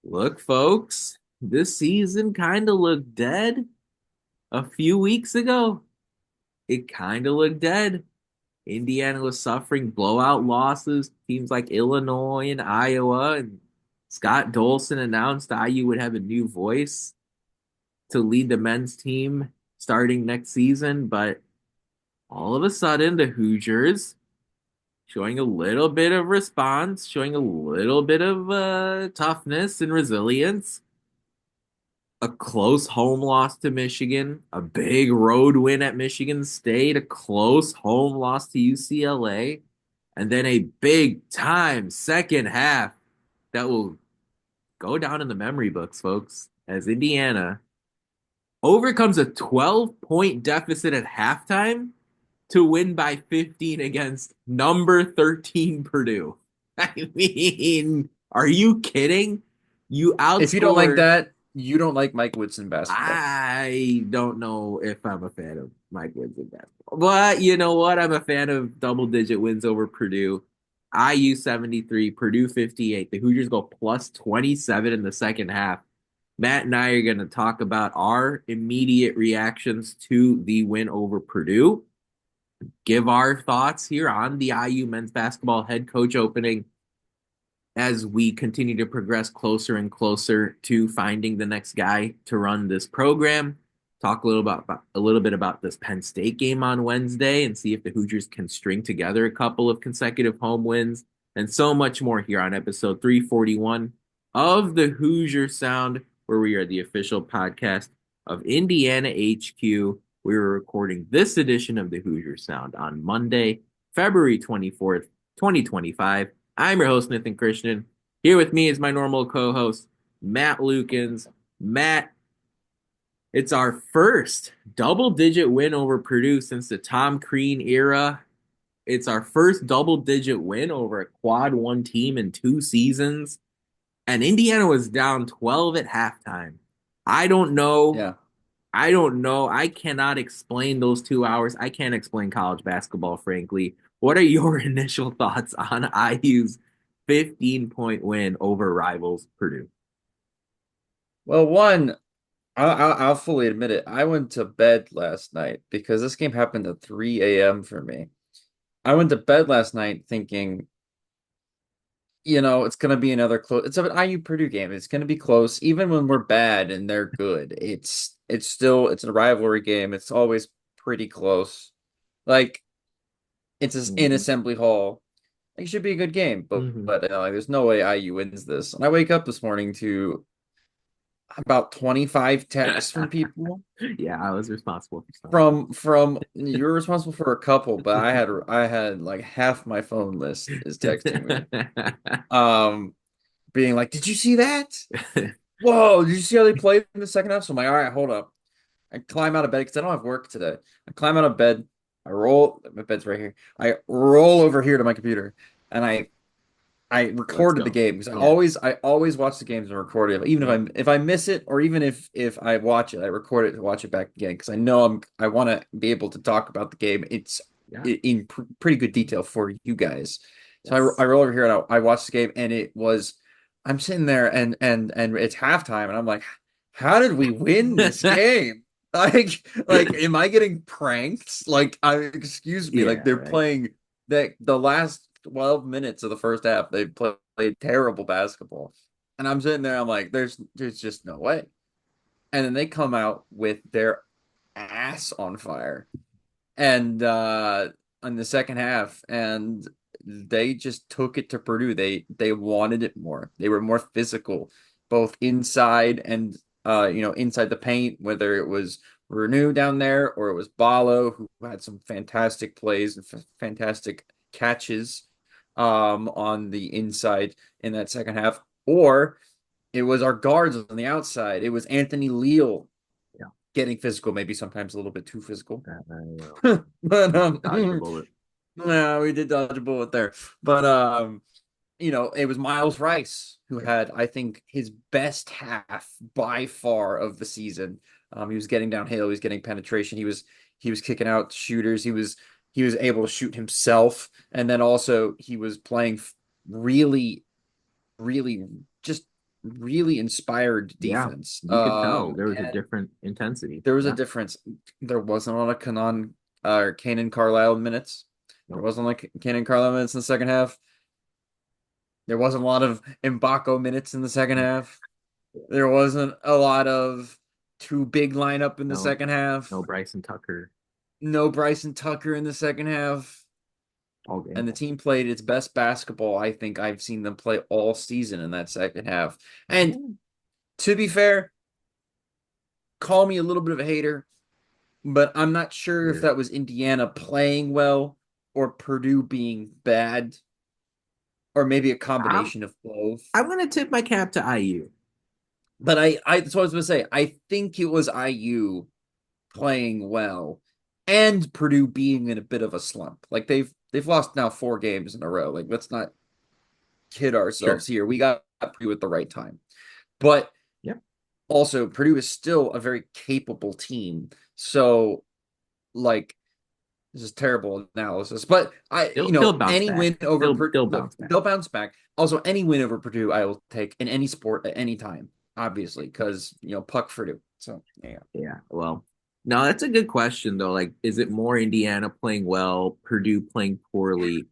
Look, folks, this season kind of looked dead a few weeks ago. It kind of looked dead. Indiana was suffering blowout losses. Teams like Illinois and Iowa, and Scott Dolson announced IU would have a new voice to lead the men's team starting next season. But all of a sudden, the Hoosiers showing a little bit of response, showing a little bit of toughness and resilience, a close home loss to Michigan, a big road win at Michigan State, a close home loss to UCLA, and then a big time second half that will go down in the memory books, folks, as Indiana overcomes a 12-point deficit at halftime to win by 15 against number 13 Purdue. I mean, are you kidding? You If you don't like outscored. that, you don't like Mike Woodson basketball. I don't know if I'm a fan of Mike wins in basketball, but you know what? I'm a fan of double digit wins over Purdue. IU 73, Purdue 58. The Hoosiers go plus 27 in the second half. Matt and I are going to talk about our immediate reactions to the win over Purdue, give our thoughts here on the IU men's basketball head coach opening as we continue to progress closer and closer to finding the next guy to run this program. Talk a little bit about this Penn State game on Wednesday and see if the Hoosiers can string together a couple of consecutive home wins and so much more here on episode 341 of the Hoosier Sound, where we are the official podcast of Indiana HQ. We were recording this edition of the Hoosier Sound on Monday, February 24th, 2025. I'm your host, Nithin Krishnan. Here with me is my normal co host, Matt Lukens. Matt, it's our first double digit win over Purdue since the Tom Crean era. It's our first double digit win over a quad one team in 2 seasons. And Indiana was down 12 at halftime. I don't know. Yeah. I don't know. I cannot explain those 2 hours. I can't explain college basketball, frankly. What are your initial thoughts on IU's 15-point win over rivals Purdue? Well, one, I'll fully admit it. I went to bed last night because this game happened at 3 a.m. for me. I went to bed last night thinking, it's going to be another close. It's an IU Purdue game. It's going to be close, even when we're bad and they're good. It's a rivalry game. It's always pretty close. Like in Mm-hmm. Assembly Hall. It should be a good game, but Mm-hmm. but like, there's no way IU wins this. And I wake up this morning to about 25 texts from people Yeah, I was responsible for some. from you're responsible for a couple, but I had like half my phone list is texting me. Um Being like, "Did you see that? Whoa, did you see how they played in the second half?" So I'm like, "All right, hold up." I climb out of bed because I don't have work today. I climb out of bed, my bed's right here. I roll over here to my computer and I Let's recorded the go. game because I Yeah. always I always watch the games and record it. Even Yeah. if I miss it or even if I watch it, I record it to watch it back again because I know I want to be able to talk about the game. It's Yeah. in pretty good detail for you guys. So I Yes. roll over here and I watch the game and I'm sitting there and it's halftime and I'm like, how did we win this game? Like, am I getting pranked? Like, excuse me, like Yeah, they're right. playing that the last 12 minutes of the first half, they played terrible basketball. And I'm sitting there, I'm like, there's just no way. And then they come out with their ass on fire. And in the second half, and they just took it to Purdue. They wanted it more. They were more physical, both inside and inside the paint, whether it was Renew down there or it was Balo, who had some fantastic plays and fantastic catches on the inside in that second half, or it was our guards on the outside. It was Anthony Leal Yeah. getting physical, maybe sometimes a little bit too physical. Uh, But dodged a bullet. no, we did dodge a bullet there. But it was Miles Rice who Yeah. had, I think, his best half by far of the season. He was getting downhill, he was getting penetration, he was kicking out shooters, he was able to shoot himself, and then also he was playing really, really just really inspired Yeah, defense. you could tell there was a And different intensity. there was a Yeah. difference. There wasn't a lot of Kanan or Kanan Carlisle minutes. There Nope. wasn't like Kanan Carlisle minutes in the second half. There wasn't a lot of Mbako minutes in the second half. There wasn't a lot of two big lineup in the No, second half. no Bryson Tucker No Bryson Tucker in the second half. all game And the long. team played its best basketball I think I've seen them play all season in that second half. And Yeah. to be fair, call me a little bit of a hater, but I'm not sure if Here. that was Indiana playing well or Purdue being bad, or maybe a I'm combination of both. I'm gonna tip my cap to IU. But I that's what I was gonna say. I think it was IU playing well and Purdue being in a bit of a slump. Like they've lost now 4 games in a row. Like let's not kid Sure. ourselves here. We got Purdue at the right time. But Yep. also Purdue is still a very capable team. So like this is terrible analysis, but They'll bounce any back. win over They'll Purdue, bounce back. they'll bounce back. Also, any win over Purdue, I will take in any sport at any time, obviously, because puck Purdue. So yeah, Yeah. Well, no, that's a good question though. Like, is it more Indiana playing well, Purdue playing poorly?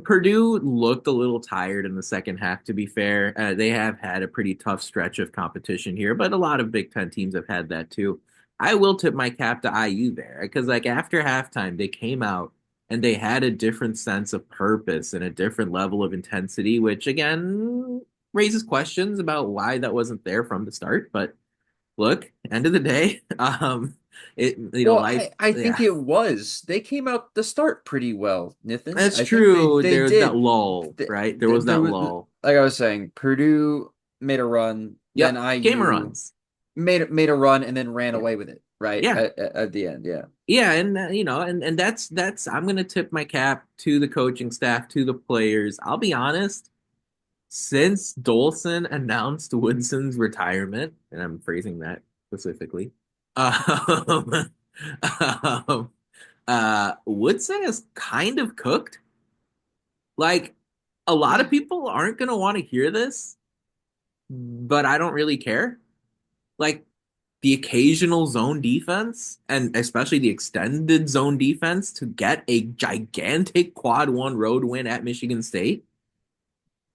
Purdue looked a little tired in the second half, to be fair. They have had a pretty tough stretch of competition here, but a lot of Big Ten teams have had that too. I will tip my cap to IU there because, like, after halftime, they came out and they had a different sense of purpose and a different level of intensity, which again raises questions about why that wasn't there from the start. But look, end of the day, well, life, I think yeah, it was. They came out the start pretty well, Nithin. that's I think true. they There was that did. lull, right? There was There that was, lull. like I was saying, Purdue made a run, then Yep, game of IU runs. made a run, and then ran Yeah, away with it. Right yeah, at the end, yeah. yeah, and and that's I'm gonna tip my cap to the coaching staff, to the players. I'll be honest. Since Dolson announced Woodson's retirement, and I'm phrasing that specifically, um, um, Woodson is kind of cooked. Like, a lot of Yeah. people aren't going to want to hear this, but I don't really care. Like, the occasional zone defense, and especially the extended zone defense, to get a gigantic quad one road win at Michigan State.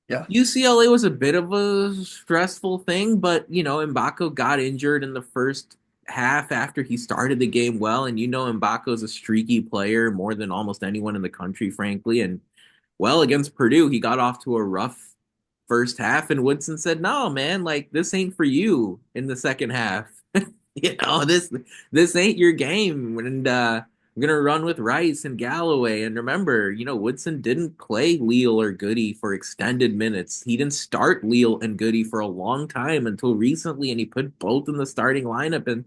Yeah. UCLA was a bit of a stressful thing, but Mbako got injured in the first half after he started the game well, and Mbako's a streaky player more than almost anyone in the country, frankly. And well, against Purdue, he got off to a rough first half, and Woodson said, "No, man, like this ain't for you in the second half. This ain't your game." And I'm gonna run with Rice and Galloway. And remember, Woodson didn't play Leal or Goody for extended minutes. He didn't start Leal and Goody for a long time until recently, and he put both in the starting lineup. And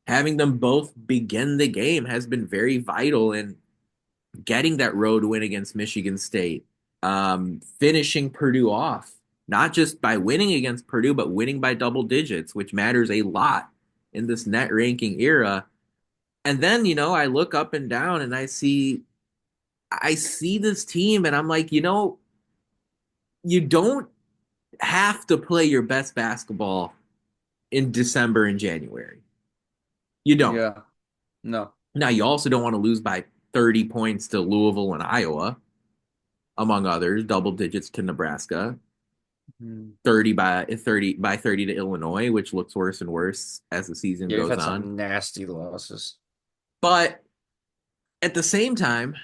having them both begin the game has been very vital in getting that road win against Michigan State, finishing Purdue off, not just by winning against Purdue, but winning by double digits, which matters a lot in this net ranking era. And then, I look up and down and I see this team and I'm like, you don't have to play your best basketball in December and January. You don't. Yeah. No. Now, you also don't want to lose by 30 points to Louisville and Iowa, among others, double digits to Nebraska. Hmm. 30 to Illinois, which looks worse and worse as the season Yeah, we've goes had on. some nasty losses. But at the same time,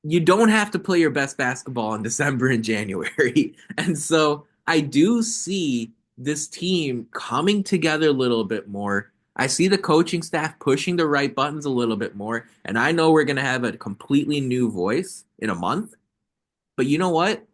you don't have to play your best basketball in December and January. And so I do see this team coming together a little bit more. I see the coaching staff pushing the right buttons a little bit more. And I know we're going to have a completely new voice in a month. But you know what?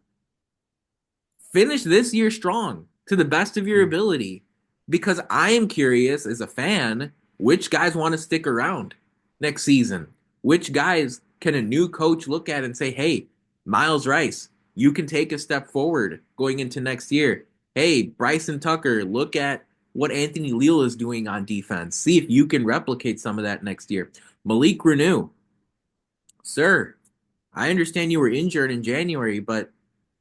Finish this year strong to the best of your Hmm. ability because I am curious as a fan which guys want to stick around next season. Which guys can a new coach look at and say, hey, Miles Rice, you can take a step forward going into next year. Hey, Bryson Tucker, look at what Anthony Leal is doing on defense. See if you can replicate some of that next year. Malik Renew, sir, I understand you were injured in January, but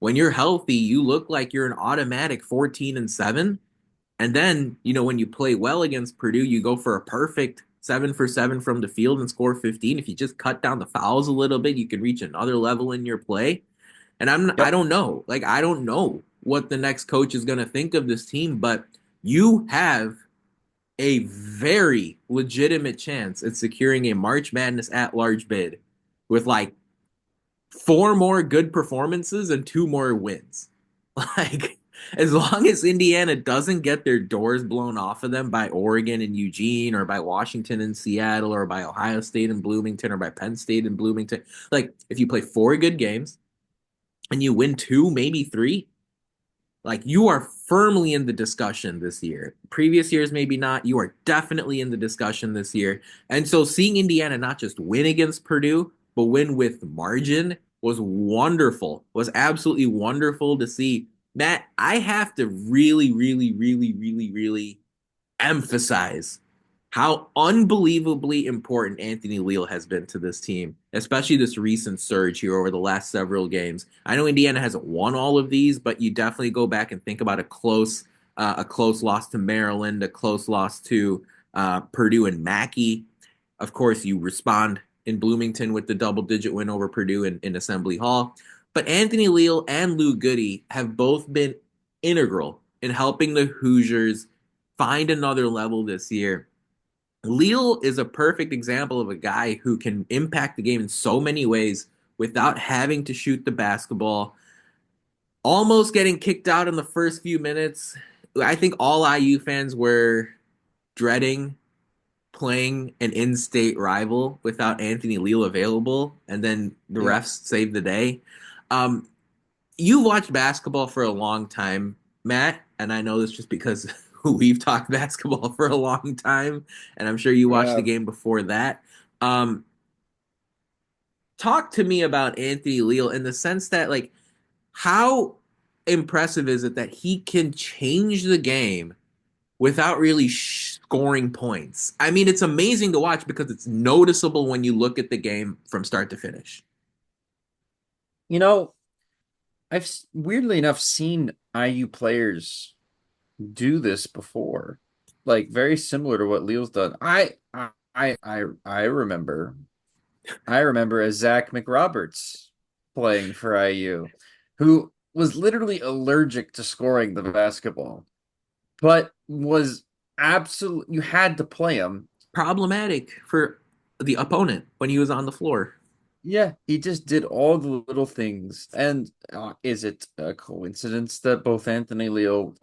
When you're healthy, you look like you're an automatic 14-7. And then, when you play well against Purdue, you go for a perfect 7 for 7 from the field and score 15. If you just cut down the fouls a little bit, you can reach another level in your play. And I Yep. don't know. Like, I don't know what the next coach is going to think of this team, but you have a very legitimate chance at securing a March Madness at large bid with like four more good performances and two more wins. Like, as long as Indiana doesn't get their doors blown off of them by Oregon and Eugene, or by Washington and Seattle, or by Ohio State and Bloomington, or by Penn State and Bloomington, like, if you play four good games and you win two, maybe three, like, you are firmly in the discussion this year. Previous years, maybe not. You are definitely in the discussion this year. And so seeing Indiana not just win against Purdue, but win with margin was wonderful, was absolutely wonderful to see. Matt, I have to really, really, really, really, really emphasize how unbelievably important Anthony Leal has been to this team, especially this recent surge here over the last several games. I know Indiana hasn't won all of these, but you definitely go back and think about a close loss to Maryland, a close loss to Purdue and Mackey. Of course, you respond in Bloomington with the double-digit win over Purdue in Assembly Hall. But Anthony Leal and Lou Goody have both been integral in helping the Hoosiers find another level this year. Leal is a perfect example of a guy who can impact the game in so many ways without having to shoot the basketball. Almost getting kicked out in the first few minutes. I think all IU fans were dreading playing an in-state rival without Anthony Leal available, and then the Yeah. refs saved the day. Um, you watched basketball for a long time, Matt, and I know this just because we've talked basketball for a long time, and I'm sure you watched the Yeah. game before that. Um, Talk to me about Anthony Leal in the sense that, like, how impressive is it that he can change the game without really scoring points? I mean, it's amazing to watch because it's noticeable when you look at the game from start to finish. You know, weirdly enough seen IU players do this before, like very similar to what Leal's done. I remember. I remember a Zach McRoberts playing for IU, who was literally allergic to scoring the basketball, but was absolute. You had to play him. Problematic for the opponent when he was on the floor. Yeah, he just did all the little things. And is it a coincidence that both Anthony Leo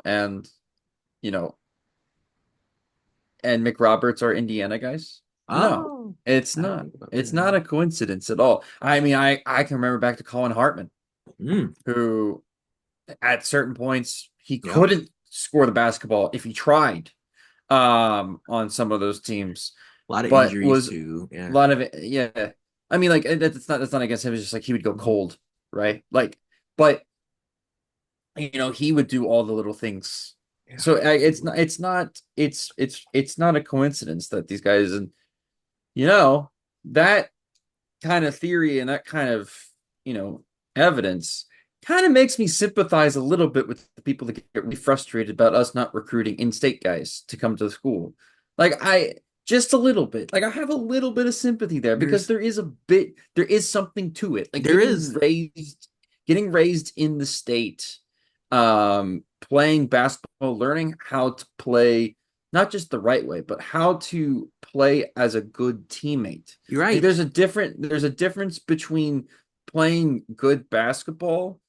you know, and McRoberts are Indiana guys? No, Oh, it's I didn't not. think about It's that. not a coincidence at all. I mean, I can remember back to Colin Hartman, Mm, who at certain points he yep. couldn't score the basketball if he tried on some of those teams, A lot of but injuries was a too. Yeah. lot of it. Yeah, I mean, like that's not against him. It's just like he would go Mhm. cold, right? Like, but he would do all the little things. Yeah, So absolutely. it's not a coincidence that these guys, and you know that kind of theory and that kind of you know evidence kind of makes me sympathize a little bit with the people that get really frustrated about us not recruiting in-state guys to come to the school. Like I just a little bit. Like I have a little bit of sympathy there because There's there is something to it. Like there is. getting raised in the state, playing basketball, learning how to play not just the right way, but how to play as a good teammate. You're Like right. there's a difference between playing good basketball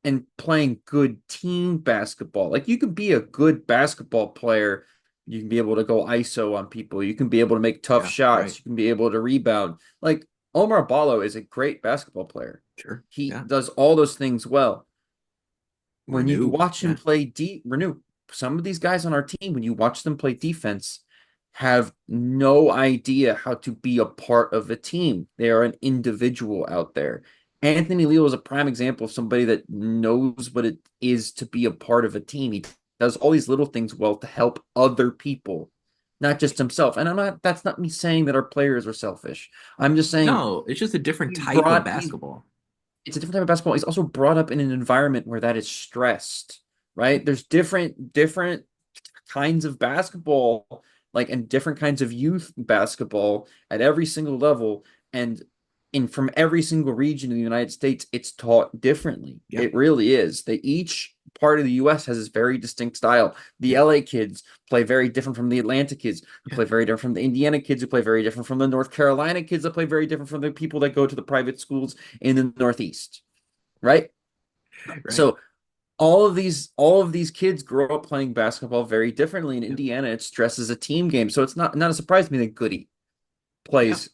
and playing good team basketball. Like you can be a good basketball player, you can be able to go ISO on people, you can be able to make tough Yeah, right. shots, you can be able to rebound. Like Omar Ballo is a great basketball player. Sure. He Yeah. does all those things well. When you Renew. watch him Yeah. play renew, some of these guys on our team, when you watch them play defense, have no idea how to be a part of a team. They are an individual out there. Anthony Leo is a prime example of somebody that knows what it is to be a part of a team. He does all these little things well to help other people, not just himself. And that's not me saying that our players are selfish. I'm just saying No, it's just a different he's type of brought, he's basketball. it's a different type of basketball. He's also brought up in an environment where that is stressed, right? There's different kinds of basketball, like and different kinds of youth basketball at every single level, and in from every single region in the United States, it's taught differently. Yep. It really is. They each part of the US has this very distinct style. The Yep. LA kids play very different from the Atlanta kids, who Yep. play very different from the Indiana kids, who play very different from the North Carolina kids, that play very different from the people that go to the private schools in the Northeast, right? Right. So all of these kids grow up playing basketball very differently. In Yep. Indiana, it stresses a team game. So it's not a surprise to me that Goody Yep. plays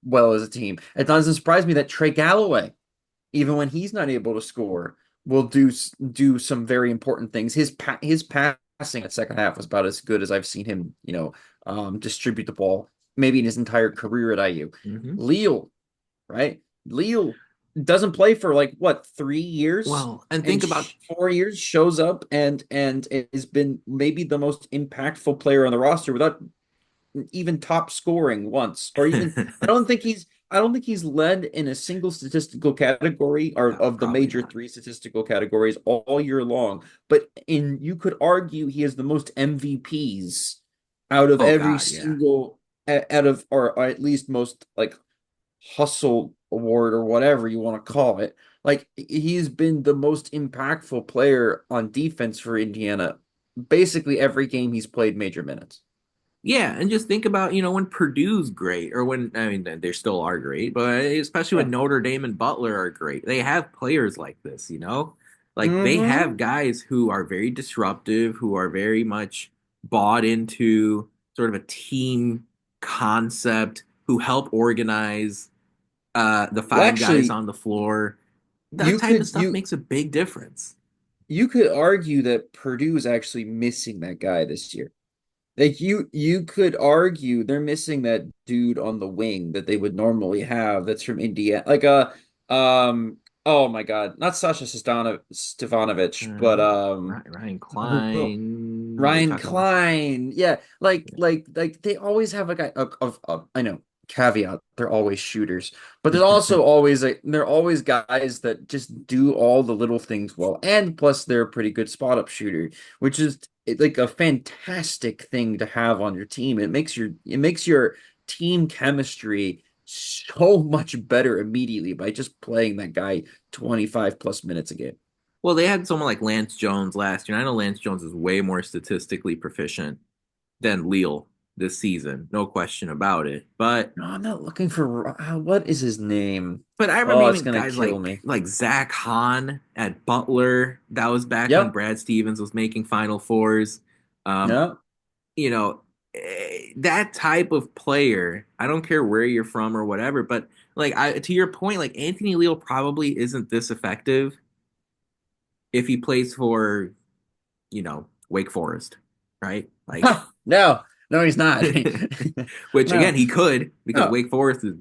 well as a team. It doesn't surprise me that Trey Galloway, even when he's not able to score, will do some very important things. His passing at second half was about as good as I've seen him, distribute the ball maybe in his entire career at IU. Hmm. Leal, right? Leal doesn't play for like what 3 years, Well, and and think about 4 years shows up and has been maybe the most impactful player on the roster without even top scoring once, or even I don't think he's led in a single statistical category or no, of the probably major not. three statistical categories all year long. But in you could argue he has the most MVPs out of Oh every God, yeah. single out of or at least most like hustle award or whatever you want to call it. Like he's been the most impactful player on defense for Indiana basically every game he's played major minutes. Yeah, and just think about, when Purdue's great, or when, I mean, they still are great, but especially Yeah. when Notre Dame and Butler are great. They have players like this. Like they have Mm-hmm. guys who are very disruptive, who are very much bought into sort of a team concept, who help organize the Well, five guys actually, on the floor. That you type of could stuff makes a big difference. you could argue that Purdue is actually missing that guy this year. Like you could argue they're missing that dude on the wing that they would normally have that's from Indiana. Like oh my God, not Stefanovic, but Ryan who Klein, are we Ryan talking about? Klein. Yeah, Yeah. like they always have a guy of I know caveat, they're always shooters, but there's also always they're always guys that just do all the little things well. And plus they're a pretty good spot up shooter, which is like a fantastic thing to have on your team. It makes your team chemistry so much better immediately by just playing that guy 25 plus minutes a game. Well, they had someone like Lance Jones last year. I know Lance Jones is way more statistically proficient than Leal this season, no question about it. But No, I'm not looking for what is his name? but I remember Oh, it's even gonna guys kill like me. like Zach Hahn at Butler. That was back when Yep. Brad Stevens was making Final Fours. Um, No. that type of player. I don't care where you're from or whatever, but like to your point, like Anthony Leal probably isn't this effective if he plays for Wake Forest, right? Like, Huh, no. No, he's not. which again, No. he could because No. Wake Forest is,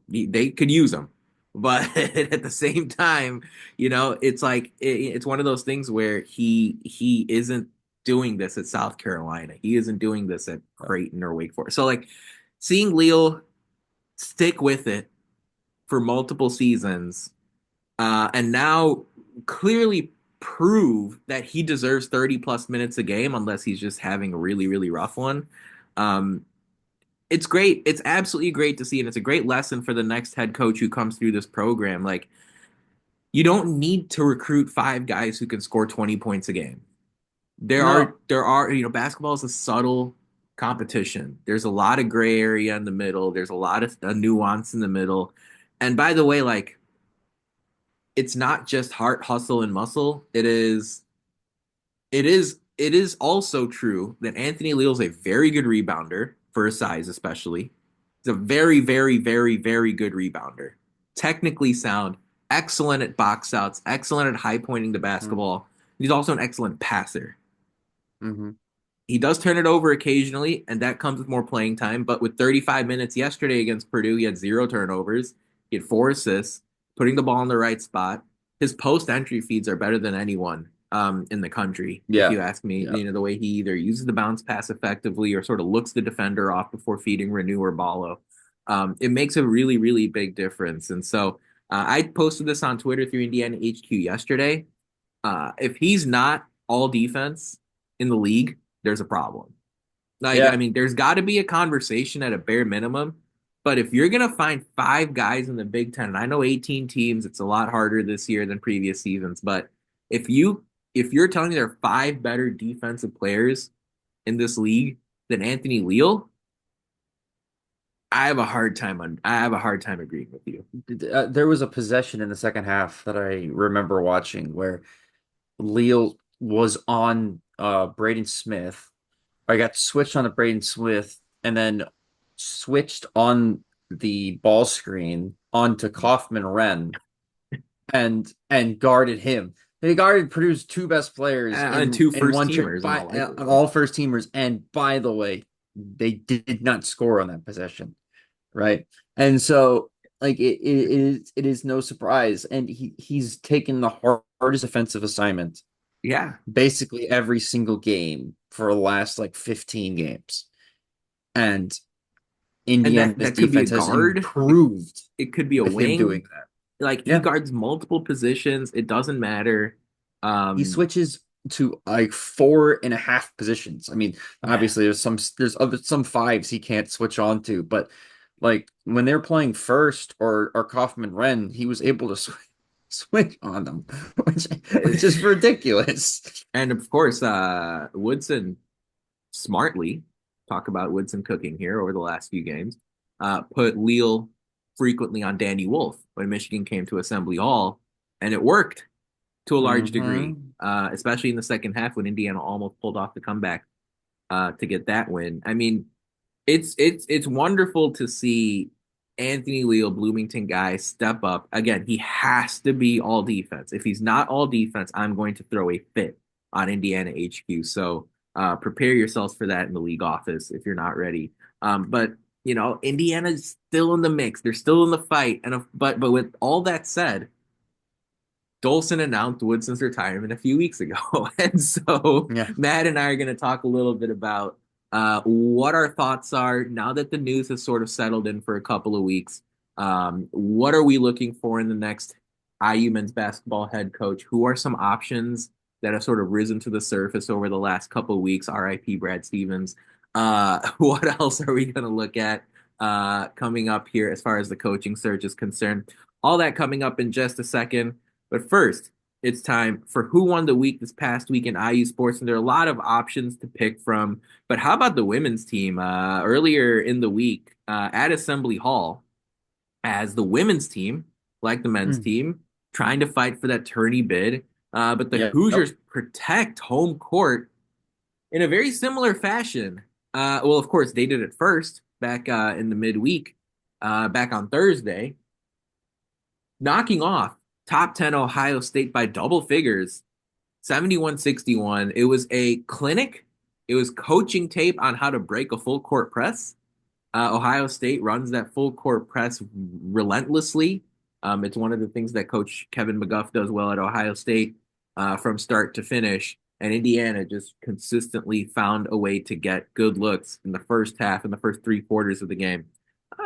they could use him. But at the same time, it's like it's one of those things where he isn't doing this at South Carolina. He isn't doing this at No. Creighton or Wake Forest. So like seeing Leal stick with it for multiple seasons, and now clearly prove that he deserves 30 plus minutes a game unless he's just having a really, really rough one. Um, it's great. It's absolutely great to see, and it's a great lesson for the next head coach who comes through this program. Like, you don't need to recruit five guys who can score 20 points a game. No. Basketball is a subtle competition. There's a lot of gray area in the middle. There's a lot of nuance in the middle. And by the way, like, it's not just heart, hustle, and muscle. It is also true that Anthony Leal's a very good rebounder for his size, especially. He's a very, very, very, very good rebounder. Technically sound, excellent at box outs, excellent at high pointing the basketball. He's also an excellent passer. Mm-hmm. He does turn it over occasionally, and that comes with more playing time. But with 35 minutes yesterday against Purdue, he had zero turnovers. He had four assists, putting the ball in the right spot. His post entry feeds are better than anyone in the country, if Yeah. you ask me. Yeah. The way he either uses the bounce pass effectively or sort of looks the defender off before feeding Renew or Ballo. It makes a really, really big difference. And so I posted this on Twitter through Indiana HQ yesterday. If he's not all defense in the league, there's a problem. Like, I Yeah. mean, there's got to be a conversation at a bare minimum. But if you're gonna find five guys in the Big Ten, and I know 18 teams, it's a lot harder this year than previous seasons. But if you if you're telling me there are five better defensive players in this league than Anthony Leal, I have a hard time agreeing with you. There was a possession in the second half that I remember watching where Leal was on Braden Smith. I got switched on to Braden Smith and then switched on the ball screen onto Kaufman Wren and guarded him. They guarded Purdue's two best players And two in first one trip teamers in by all likelihood. all first teamers. And by the way, they did not score on that possession, right? And so like it is no surprise, and he's taken the hardest offensive assignment Yeah. basically every single game for the last like 15 games. And And that Indiana's that could be a defense has guard. improved It could be a with him wing. doing that. Like he Yeah. guards multiple positions. It doesn't matter. He Um, switches to like four and a half positions. I mean, obviously there's some fives he can't switch on to, but like when they're playing first or Kaufman Wren, he was able to switch on them, which is ridiculous. and of course, Woodson smartly, talk about Woodson cooking here over the last few games, put Leal frequently on Danny Wolf when Michigan came to Assembly Hall, and it worked to a large degree, Hmm. especially in the second half when Indiana almost pulled off the comeback to get that win. I mean, it's wonderful to see Anthony Leal, Bloomington guy, step up. Again, he has to be all defense. If he's not all defense, I'm going to throw a fit on Indiana HQ. So prepare yourselves for that in the league office if you're not ready. But Indiana's still in the mix. They're still in the fight. But with all that said, Dolson announced Woodson's retirement a few weeks ago. And so Yeah. Matt and I are going to talk a little bit about what our thoughts are now that the news has sort of settled in for a couple of weeks. What are we looking for in the next IU men's basketball head coach? Who are some options that have sort of risen to the surface over the last couple of weeks? RIP Brad Stevens. What else are we going to look at coming up here as far as the coaching search is concerned? All that coming up in just a second. But first, it's time for who won the week this past week in IU sports, and there are a lot of options to pick from. But how about the women's team? Earlier in the week at Assembly Hall, as the women's team, like the men's Mm. team, trying to fight for that tourney bid. But the Yep. Hoosiers protect home court in a very similar fashion. Well, of course, they did it first back in the midweek, back on Thursday, knocking off top 10 Ohio State by double figures, 71-61. It was a clinic. It was coaching tape on how to break a full court press. Ohio State runs that full court press relentlessly. It's one of the things that Coach Kevin McGuff does well at Ohio State from start to finish. And Indiana just consistently found a way to get good looks in the first half, in the first three quarters of the game.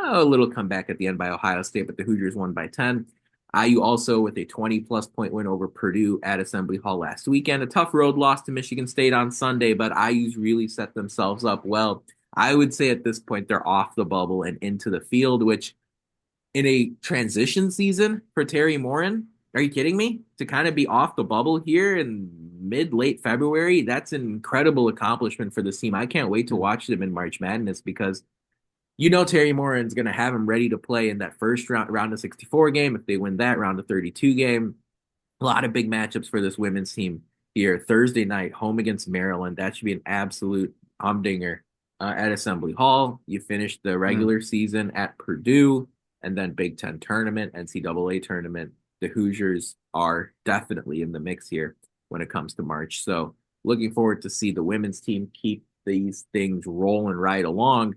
A little comeback at the end by Ohio State, but the Hoosiers won by 10. IU also with a 20-plus point win over Purdue at Assembly Hall last weekend. A tough road loss to Michigan State on Sunday, but IU's really set themselves up well. I would say at this point they're off the bubble and into the field, which in a transition season for Terry Morin, are you kidding me? To kind of be off the bubble here in late February, that's an incredible accomplishment for this team. I can't wait to watch them in March Madness because Terry Morin's going to have him ready to play in that first round of 64 game. If they win that round of 32 game, a lot of big matchups for this women's team here. Thursday night, home against Maryland. That should be an absolute humdinger at Assembly Hall. You finish the Mm. regular season at Purdue and then Big Ten tournament, NCAA tournament. The Hoosiers are definitely in the mix here when it comes to March. So looking forward to see the women's team keep these things rolling right along.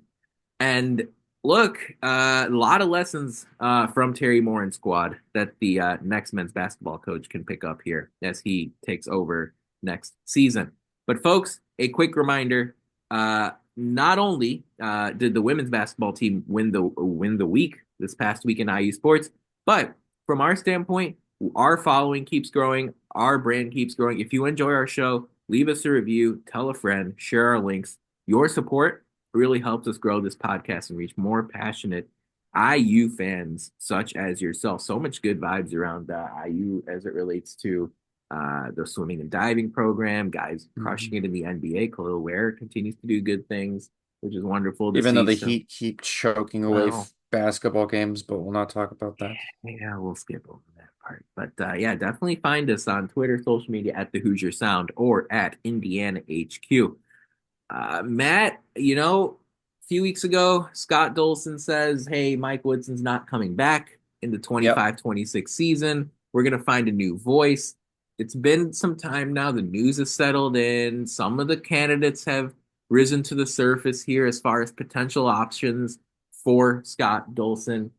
And look, a lot of lessons from Terry Morin's squad that the next men's basketball coach can pick up here as he takes over next season. But folks, a quick reminder: not only did the women's basketball team win the week this past week in IU sports, but from our standpoint, our following keeps growing, our brand keeps growing. If you enjoy our show, leave us a review, tell a friend, share our links. Your support really helps us grow this podcast and reach more passionate IU fans such as yourself. So much good vibes around IU as it relates to the swimming and diving program, guys crushing it in the NBA. Khalil Ware continues to do good things, which is wonderful to Even though see. the So, Heat keep choking away well, basketball games, but we'll not talk about that. yeah, we'll skip over that part. But yeah, definitely find us on Twitter, social media at the Hoosier Sound or at Indiana HQ. Matt, a few weeks ago, Scott Dolson says, hey, Mike Woodson's not coming back in the Yep. 25-26 season. We're going to find a new voice. It's been some time now. The news has settled in. Some of the candidates have risen to the surface here as far as potential options for Scott Dolson.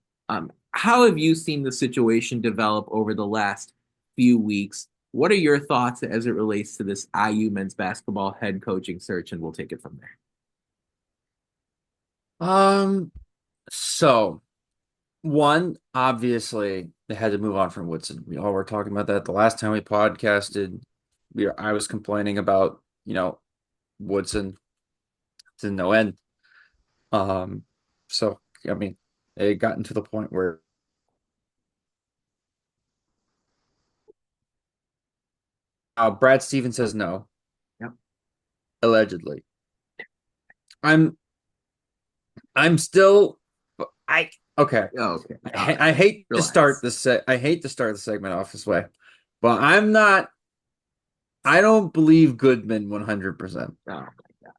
How have you seen the situation develop over the last few weeks? What are your thoughts as it relates to this IU men's basketball head coaching search? And we'll take it from there. Um, so one, obviously, they had to move on from Woodson. We all were talking about that the last time we podcasted. I was complaining about, Woodson to no end. Um, so I mean, it had gotten to the point where Brad Stevens says no, Yep. allegedly. I'm I'm still I okay. Oh, okay. All right. I hate to start Relax. I hate to start the segment off this way, but I don't believe Goodman 100%. Oh my gosh.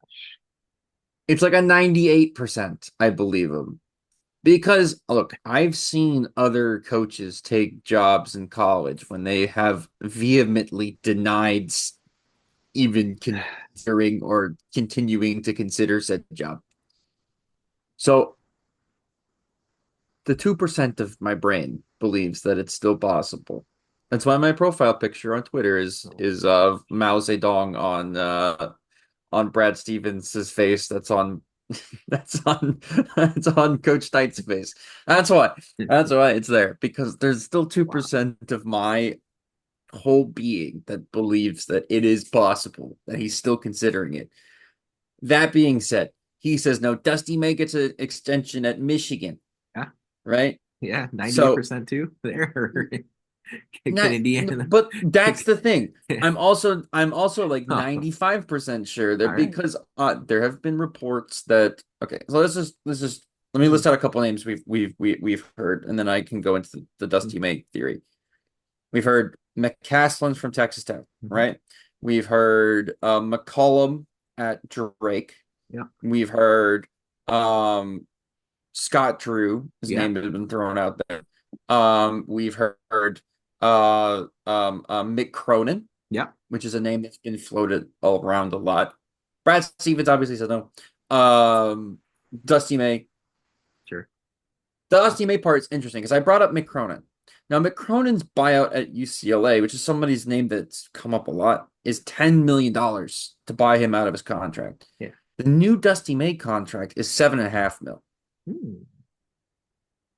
It's like a 98% I believe him. Because look, I've seen other coaches take jobs in college when they have vehemently denied even considering or continuing to consider said job. So the 2% of my brain believes that it's still possible. That's why my profile picture on Twitter is of Mao Zedong on Brad Stevens' face. That's on Coach Knight's face. That's why. That's why it's there because there's still Wow. 2% of my whole being that believes that it is possible that he's still considering it. That being said, he says no. Dusty May gets an extension at Michigan, Yeah. right? Yeah. So 98% too there. Can not, Indiana? but that's the thing. I'm also like Oh, 95% sure all that right. because there have been reports that okay, so let's just let me list out a couple names we've heard, and then I can go into the Dusty May theory. We've heard McCaslin from Texas Tech, Mm-hmm. right? We've heard McCollum at Drake. Yeah. We've heard Scott Drew, his Yeah. name has been thrown out there. We've heard Mick Cronin, Yeah. which is a name that's been floated all around a lot. Brad Stevens obviously said no. Um, Dusty May. Sure. The Dusty May part is interesting because I brought up Mick Cronin. Now, Mick Cronin's buyout at UCLA, which is somebody's name that's come up a lot, is $10 million to buy him out of his contract. Yeah. The new Dusty May contract is $7.5 million. Hmm.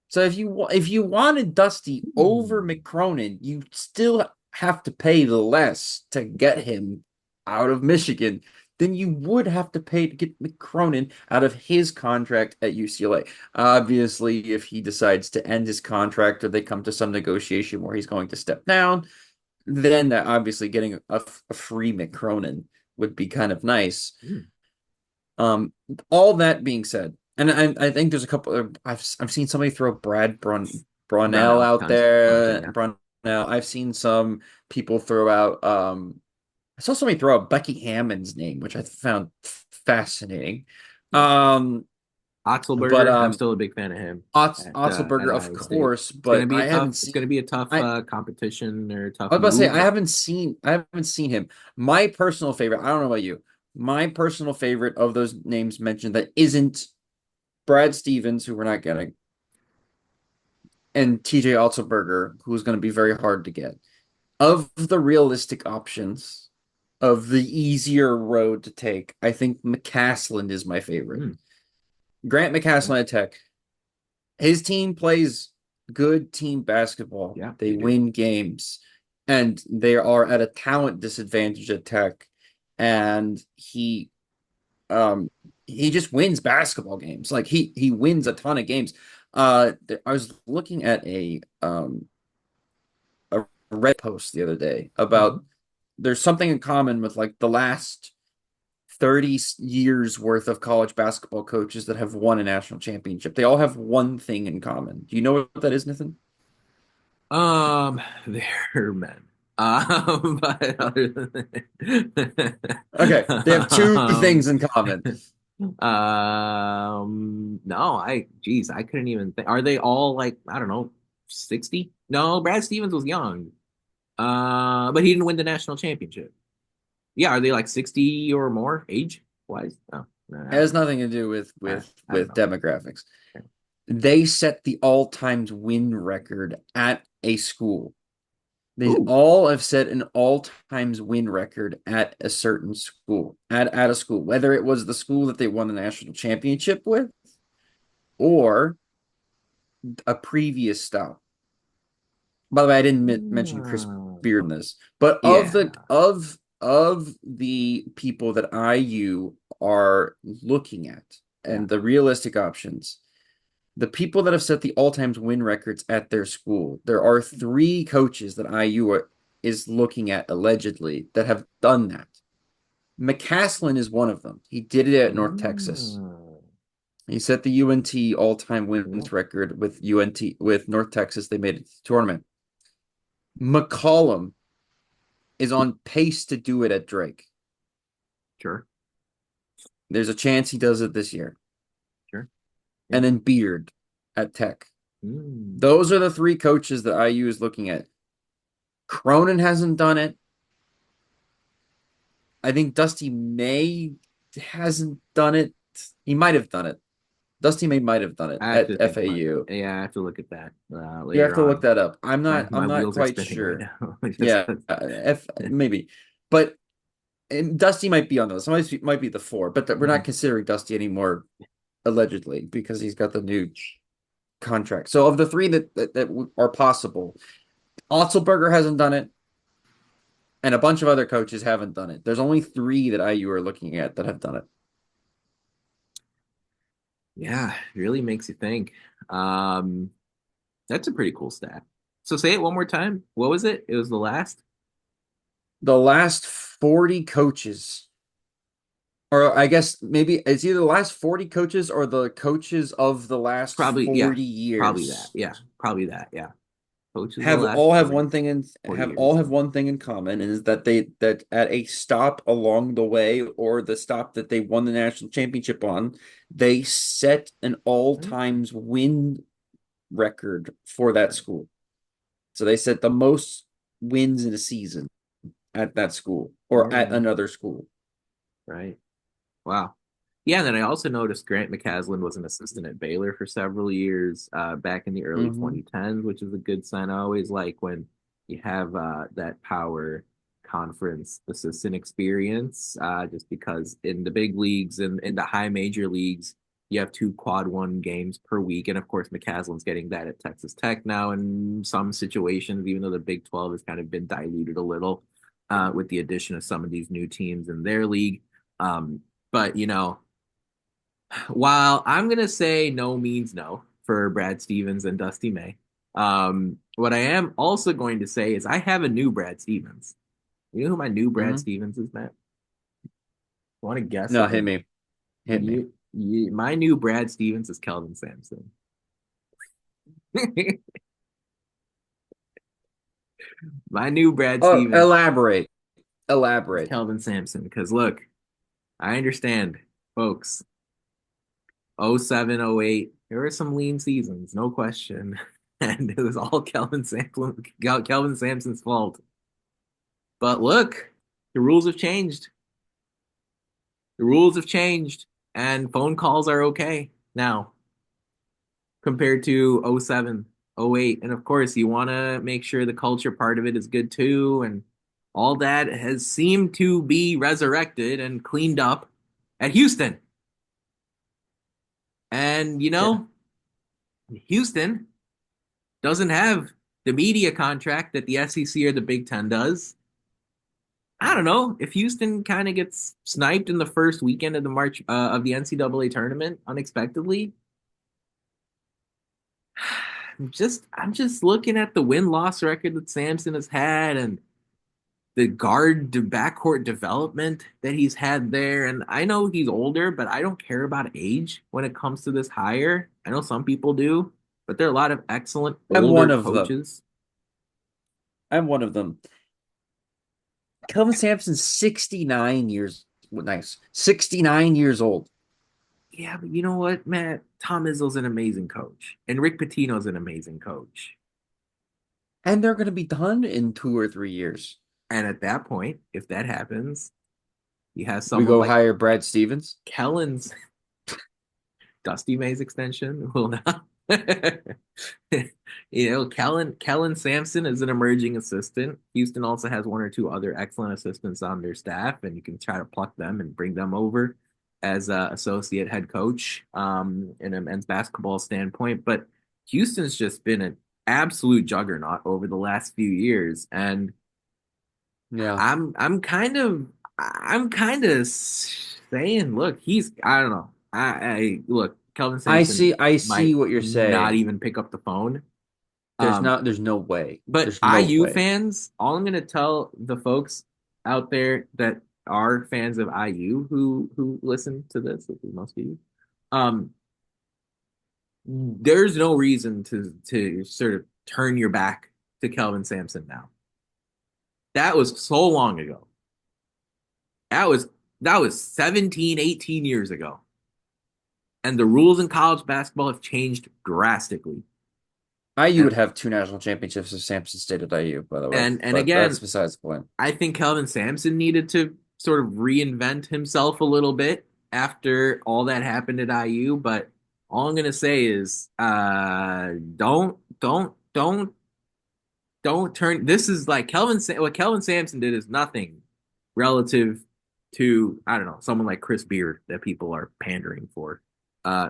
So if you wanted Dusty over Hmm. McCronin, you still have to pay less to get him out of Michigan than you would have to pay to get McCronin out of his contract at UCLA. Obviously, if he decides to end his contract or they come to some negotiation where he's going to step down, then obviously getting a free McCronin would be kind of nice. Hmm. Um, all that being said, and I think there's a couple of I've seen somebody throw Brunell Brownell out Conte. there. Yeah. Brunell. I've seen some people throw out I saw somebody throw out Becky Hammond's name, which I found fascinating. Um, but Otzelberger. I'm still a big fan of him at Otzelberger, of Iowa State. course, but I haven't It's gonna seen be a tough I competition or a I tough was about to say move, I but haven't seen him. My personal favorite, I don't know about you. My personal favorite of those names mentioned that isn't Brad Stevens, who we're not getting, and TJ Otzelberger, who's going to be very hard to get. Of the realistic options, of the easier road to take, I think McCaslin is my favorite. hmm, Grant yeah, McCaslin at Tech. His team plays good team basketball. Yeah, They they do. win games, and they are at a talent disadvantage at Tech. And he just wins basketball games. Like he wins a ton of games. I was looking at a Reddit post the other day Mhm. about there's something in common with like the last 30 years worth of college basketball coaches that have won a national championship. They all have one thing in common. Do you know what that is, Nathan? They're men. But other than Okay, they have two um, things in common. no, geez, I couldn't even think. Are they all like, I don't know, 60? No, Brad Stevens was young. But he didn't win the national championship. Yeah, are they like 60 or more age wise? Oh, no, It I don't has know. nothing to do with I, with I don't with know. demographics. They set the all-time win record at a school. They Ooh. all have set an all-times win record at a certain school, at a school, whether it was the school that they won the national championship with or a previous stop. By the way, I didn't mention Chris Beard in this, but of the Yeah. of the people that IU are looking at Yeah. and the realistic options, the people that have set the all-time win records at their school, there are three coaches that is looking at allegedly that have done that. McCaslin is one of them. He did it at North Texas. Mm. He set the UNT all-time Yeah, wins record with UNT with North Texas. They made it to the tournament. McCollum is on pace to do it at Drake. sure. There's a chance he does it this year. Sure. Yeah. And then Beard at Tech. Mm. Those are the three coaches that IU is looking at. Cronin hasn't done it. I think Dusty May hasn't done it. He might have done it. Dusty May might have done it I at actually think about that. FAU. Yeah, I have to look at that You have later to look on. that up. My I'm not wheels are quite spinning right sure. now. Just Yeah, maybe. But and Dusty might be on those. Might be the four, but we're not Mhm. considering Dusty anymore allegedly because he's got the new contract. So of the three that are possible, Otzelberger hasn't done it, and a bunch of other coaches haven't done it. There's only three that IU are looking at that have done it. Yeah, it really makes you think. Um, that's a pretty cool stat. So say it one more time. What was it? It was the last? The last 40 coaches, or I guess maybe it's either the last 40 coaches or the coaches of the last Probably, yeah, 40 probably that. years Yeah, probably that. Yeah. Coaches the have last all have 40, one thing in 40 have all years. have one thing in common, and is that that at a stop along the way or the stop that they won the national championship on, they set an all-times win record for that Right. school. So they set the most wins in a season at that school All or at right. another school. Right. Wow. Yeah, and then I also noticed Grant McCaslin was an assistant at Baylor for several years back in the early Hmm. 2010s, which is a good sign. I always like when you have that power conference assistant experience, just because in the big leagues and in the high major leagues, you have two quad one games per week. And of course, McCaslin's getting that at Texas Tech now in some situations, even though the Big 12 has kind of been diluted a little with the addition of some of these new teams in their league. But while I'm gonna say no means no for Brad Stevens and Dusty May, what I am also going to say is I have a new Brad Stevens. You know who my new Brad Hmm. Stevens is, Matt? Want to guess No, it? hit me. Hit me. My new Brad Stevens is Kelvin Sampson. My new Brad Oh, Stevens elaborate. is Elaborate. Kelvin Sampson. Because look, I understand, folks. 07, 08, there were some lean seasons, no question. And it was all Kelvin Sampson's fault. But look, the rules have changed. The rules have changed, and phone calls are okay now compared to 07, 08. And of course, you want to make sure the culture part of it is good too. And all that has seemed to be resurrected and cleaned up at Houston. And, Yeah. Houston doesn't have the media contract that the SEC or the Big Ten does. I don't know if Houston kind of gets sniped in the first weekend of the March of the NCAA tournament unexpectedly. I'm just looking at the win-loss record that Sampson has had and the guard to backcourt development that he's had there. And I know he's older, but I don't care about age when it comes to this hire. I know some people do, but there are a lot of excellent I'm older one of them. coaches. I'm one of them. Kelvin Sampson's 69 years. Nice. 69 years old. Yeah, but you know what, Matt? Tom Izzo's an amazing coach, and Rick Pitino's an amazing coach. And they're going to be done in 2 or 3 years. And at that point, if that happens, you have We someone go like hire Brad Stevens. Kellen's Dusty May's extension will not. Kellen Sampson is an emerging assistant. Houston also has one or two other excellent assistants on their staff, and you can try to pluck them and bring them over as a associate head coach in a men's basketball standpoint. But Houston's just been an absolute juggernaut over the last few years, and Yeah. I'm kind of saying, look, he's I don't know. I look, Kelvin Sampson I see might what you're not saying. even pick up the phone. Um, There's no way. but There's no IU way. fans, all I'm gonna tell the folks out there that are fans of IU who listen to this, which is most of you, um, there's no reason to sort of turn your back to Kelvin Sampson now. That was so long ago. That was that was 17, 18 years ago. And the rules in college basketball have changed drastically. IU And would have two national championships if Sampson stayed at IU, by the way. and But that's again, besides the point. I think Kelvin Sampson needed to sort of reinvent himself a little bit after all that happened at IU. But all I'm gonna say is don't turn this is like what Kelvin Sampson did is nothing relative to I don't know, someone like Chris Beard that people are pandering for.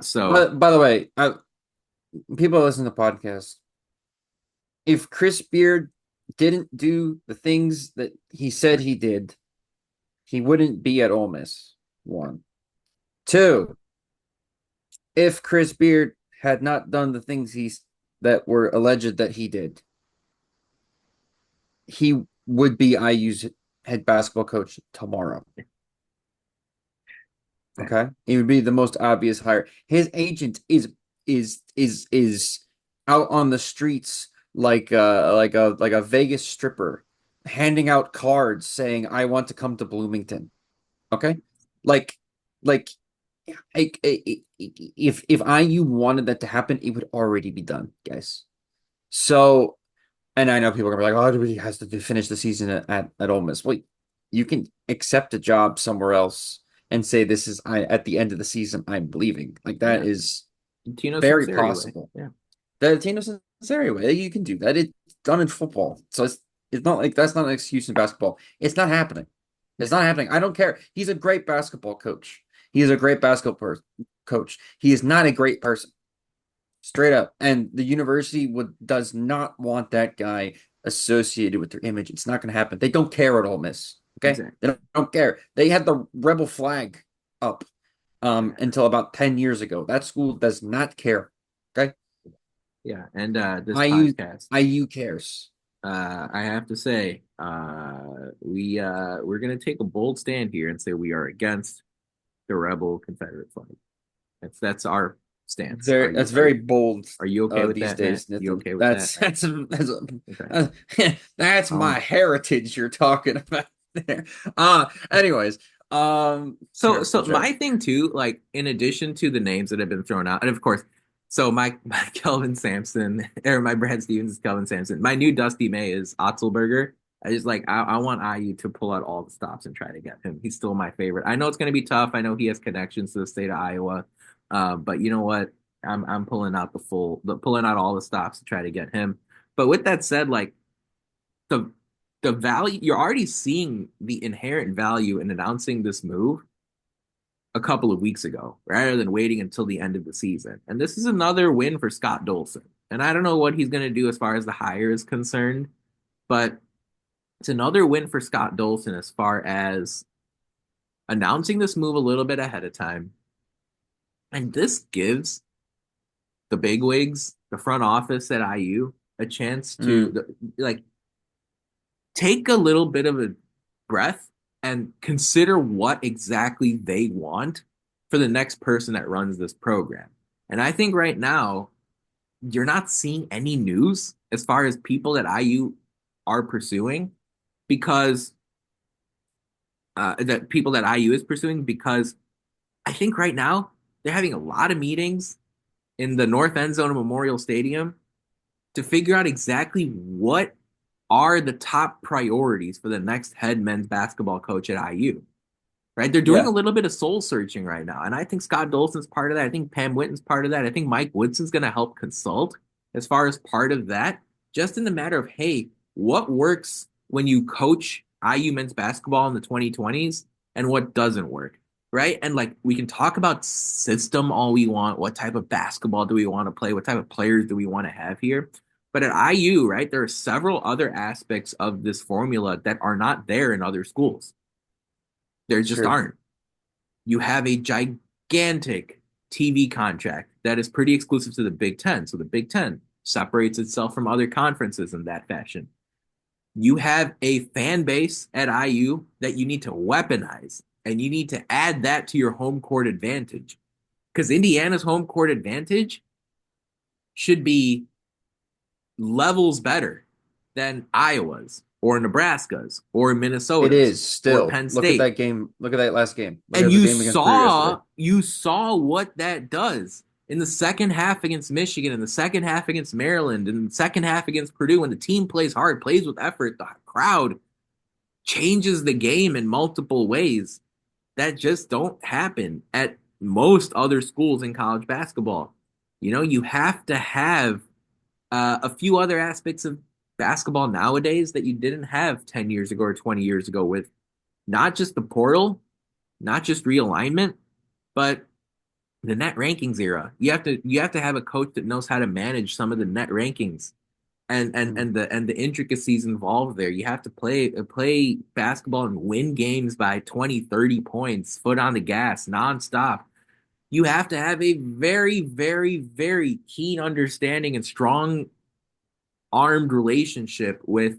So But by the way, people listen to the podcast. If Chris Beard didn't do the things that he said he did, he wouldn't be at Ole Miss. One. Two, if Chris Beard had not done the things that were alleged that he did, he would be IU's head basketball coach tomorrow. Okay, he would be the most obvious hire. His agent is out on the streets like a Vegas stripper, handing out cards saying, "I want to come to Bloomington." Okay, like like if IU wanted that to happen, it would already be done, guys. So, and I know people are gonna be like, "Oh, he has to finish the season at Ole Miss." Well, you can accept a job somewhere else and say, "This is I at the end of the season, I'm leaving." Like that yeah, is Tino very Sinceri way. possible. Yeah, The Latino Sinceri way, you can do that. It's done in football, so it's not like that's not an excuse in basketball. It's not happening. It's not happening. I don't care. He's a great basketball coach. He is a great coach. He is not a great person. Straight up. And the university does not want that guy associated with their image. It's not going to happen. They don't care at Ole Miss. Okay? exactly. They don't care. They had the rebel flag up Yeah, until about 10 years ago. That school does not care. Okay? yeah. And this IU podcast, IU cares. I have to say, we're gonna take a bold stand here and say we are against the rebel Confederate flag. That's our stance. Are That's you very bold are you okay with these that, Matt? days, You Nithin. okay with that? Okay. That's my Um, heritage you're talking about there. Anyways, so terrible my joke. thing too, like in addition to the names that have been thrown out, and of course, so my Kelvin Sampson or my Brad Stevens is Kelvin Sampson. My new Dusty May is Otzelberger. I just like I want IU to pull out all the stops and try to get him. He's still my favorite. I know it's going to be tough. I know he has connections to the state of Iowa, but you know what? I'm pulling out all the stops to try to get him. But with that said, like the the value you're already seeing the inherent value in announcing this move a couple of weeks ago rather than waiting until the end of the season. And this is another win for Scott Dolson. And I don't know what he's going to do as far as the hire is concerned, but it's another win for Scott Dolson as far as announcing this move a little bit ahead of time. And this gives the bigwigs, the front office at IU, a chance Mm, to like take a little bit of a breath and consider what exactly they want for the next person that runs this program. And I think right now, you're not seeing any news as far as people that IU are pursuing because that people that IU is pursuing because I think right now they're having a lot of meetings in the north end zone of Memorial Stadium to figure out exactly what are the top priorities for the next head men's basketball coach at IU. Right? They're doing a yeah, little bit of soul searching right now. And I think Scott Dolson's part of that. I think Pam Witten's part of that. I think Mike Woodson's going to help consult as far as part of that, just in the matter of, hey, what works when you coach IU men's basketball in the 2020s and what doesn't work, right? And like we can talk about system all we want. What type of basketball do we want to play? What type of players do we want to have here? But at IU, right, there are several other aspects of this formula that are not there in other schools. There just true. aren't. You have a gigantic TV contract that is pretty exclusive to the Big Ten. So the Big Ten separates itself from other conferences in that fashion. You have a fan base at IU that you need to weaponize, and you need to add that to your home court advantage. Because Indiana's home court advantage should be levels better than Iowa's or Nebraska's or It Minnesota's is or still. Penn Look at State. that game. Look at that last game. Look And at the game against Purdue yesterday. you saw what that does in the second half against Michigan, in the second half against Maryland, in the second half against Purdue. When the team plays hard, plays with effort, the crowd changes the game in multiple ways that just don't happen at most other schools in college basketball. You know, you have to have a few other aspects of basketball nowadays that you didn't have 10 years ago or 20 years ago with not just the portal, not just realignment, but the net rankings era. You have to have a coach that knows how to manage some of the net rankings Mm. and the intricacies involved there. You have to play basketball and win games by 20, 30 points, foot on the gas, nonstop. You have to have a very, very, very keen understanding and strong armed relationship with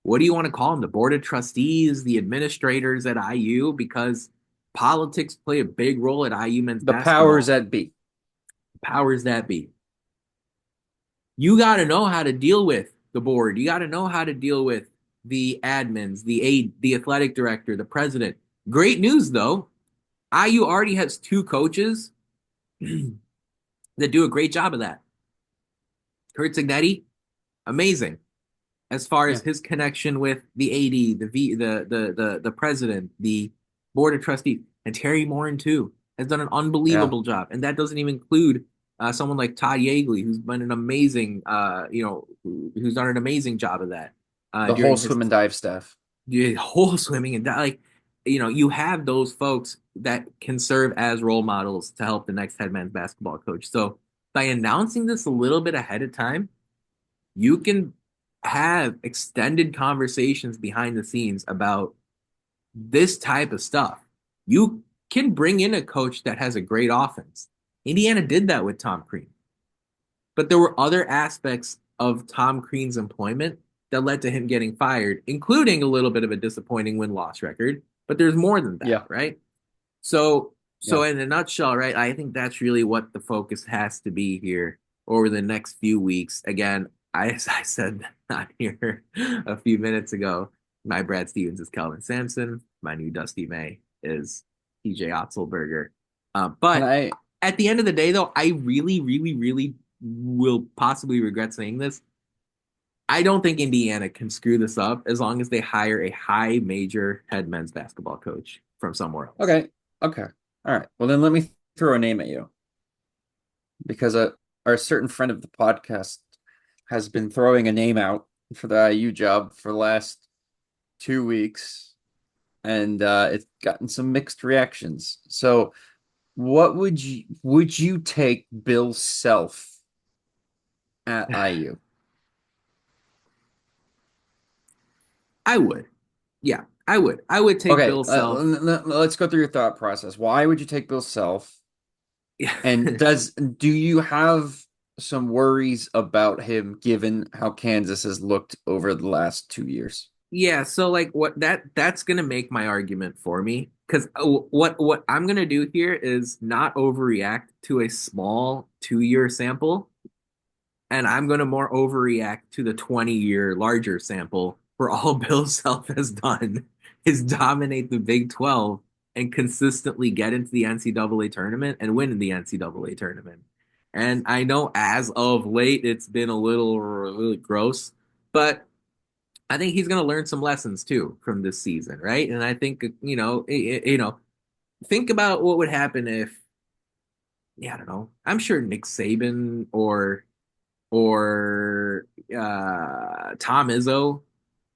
what do you want to call them? The board of trustees, the administrators at IU, because politics play a big role at IU men's The powers basketball. that be. Powers that be. You got to know how to deal with the board. You got to know how to deal with the admins, the athletic director, the president. Great news though. IU already has two coaches that do a great job of that. Kurt Signetti, amazing as far as Yeah, his connection with the AD, the president, the board of trustees, and Terry Morin too has done an yeah. unbelievable job, and that doesn't even include someone like Todd Yeagley, who's been an amazing, who's done an amazing job of that The whole during his swim and dive staff. whole swimming and like, you have those folks that can serve as role models to help the next head men's basketball coach. So by announcing this a little bit ahead of time you can have extended conversations behind the scenes about this type of stuff. You can bring in a coach that has a great offense. Indiana did that with Tom Crean, but there were other aspects of Tom Crean's employment that led to him getting fired, including a little bit of a disappointing win-loss record. But there's more than that, Yeah, right? So, yeah. so in a nutshell, right, I think that's really what the focus has to be here over the next few weeks. Again, I said not here a few minutes ago. My Brad Stevens is Kelvin Sampson. My new Dusty May is TJ Otzelberger. Can But I at the end of the day, though, I really, really, really will possibly regret saying this. I don't think Indiana can screw this up as long as they hire a high major head men's basketball coach from somewhere else. Okay. Okay. All right. Well, then let me throw a name at you because our certain friend of the podcast has been throwing a name out for the IU job for the last 2 weeks, and it's gotten some mixed reactions. So, what would you take Bill Self at IU. I would. Yeah, I would. I would take Okay, Bill Self. let's go through your thought process. Why would you take Bill Self? Yeah. And do you have some worries about him given how Kansas has looked over the last 2 years? Yeah, so like that's gonna make my argument for me because what I'm gonna do here is not overreact to a small 2 year sample, and I'm gonna more overreact to the 20 year larger sample where all Bill Self has done is dominate the Big 12 and consistently get into the NCAA tournament and win in the NCAA tournament. And I know as of late it's been a little really gross, but I think he's going to learn some lessons too from this season, right? And I think think about what would happen if, yeah, I don't know. I'm sure Nick Saban or Tom Izzo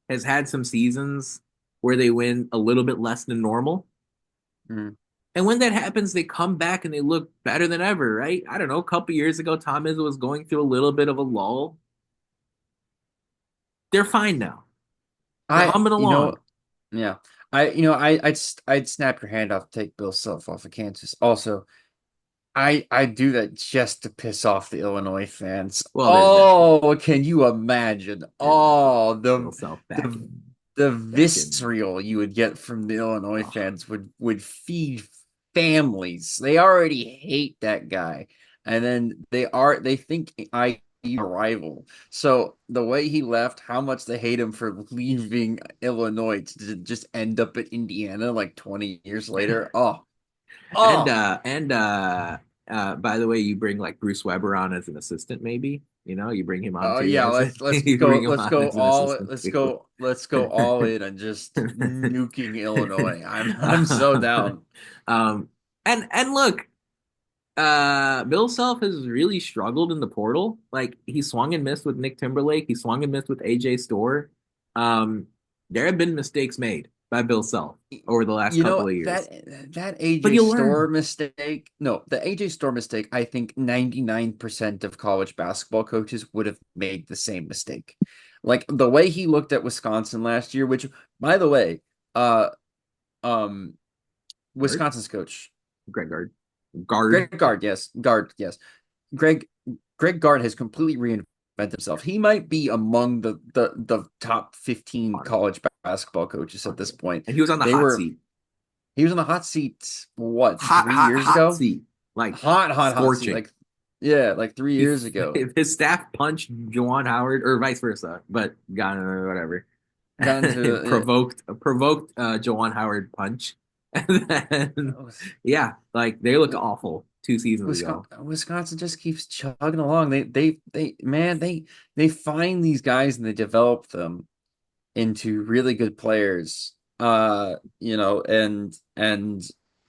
has had some seasons where they win a little bit less than normal. Mm. And when that happens, they come back and they look better than ever, right? I don't know. A couple years ago, Tom Izzo was going through a little bit of a lull. They're fine now. They're I, humming you know, along. yeah, I'd snap your hand off to take Bill Self off of Kansas. Also, I do that just to piss off the Illinois fans. Well, there's that too. Oh, can you imagine? There's that too. Oh, Bill Self the the back in. visceral you would get from the Illinois Oh, fans would feed families. They already hate that guy, and then they think IU a rival. So the way he left, how much they hate him for leaving Illinois to just end up at Indiana like 20 years later. Oh, and oh. by the way, you bring like Bruce Weber on as an assistant, maybe. You bring him on Oh too yeah, as you bring him on as an assistant too. let's go all in on just nuking Illinois. I'm so um, down. um, and look, Bill Self has really struggled in the portal. Like he swung and missed with Nick Timberlake. He swung and missed with AJ Storr. Um, there have been mistakes made by Bill Self over the last You couple know of that years, that but AJ you Store learn. mistake. No, the AJ Store mistake. I think 99% of college basketball coaches would have made the same mistake. Like the way he looked at Wisconsin last year, which by the way, uh um Guard, Wisconsin's coach, Greg Guard, Guard. Greg Gard, yes, Gard, yes. Greg Greg Gard has completely reinvented himself. He might be among the top 15 college basketball coaches at this point. And he was on the They hot were seat. he was on the hot seat what, Hot, 3 years hot ago? seat. Like Hot seat. scorching. Like yeah, like three He years ago. his staff punched Juwan Howard or vice versa, but got or whatever. Got into Provoked Juwan Howard punch. And then uh, yeah, like they look awful 2 seasons ago. Wisconsin just keeps chugging along. They find these guys and they develop them into really good players. And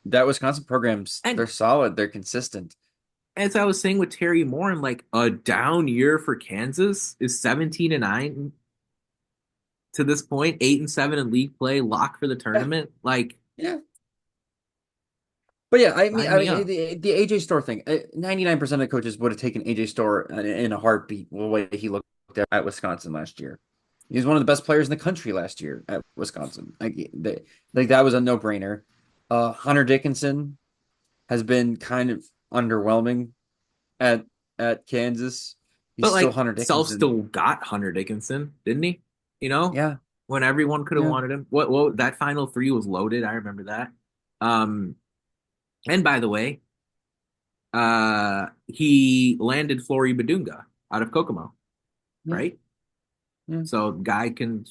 that Wisconsin programs, And they're solid, they're consistent. as I was saying with Terry Moore, and like a down year for Kansas is 17-9 to this point, 8-7 in league play, lock for the Yeah, tournament. Like, yeah. But yeah, sign me up. the AJ Store thing. 99% of coaches would have taken AJ Store in a heartbeat the way he looked at Wisconsin last year. He was one of the best players in the country last year at Wisconsin. Like that was a no-brainer. Hunter Dickinson has been kind of underwhelming at Kansas. He's But still like Hunter Self Dickinson. still got Hunter Dickinson, didn't he? You know, Yeah, when everyone could have yeah. wanted him. What that final three was loaded. I remember that. Um, and by the way, he landed Flory Badunga out of Kokomo, Yeah, right? yeah. So guy can,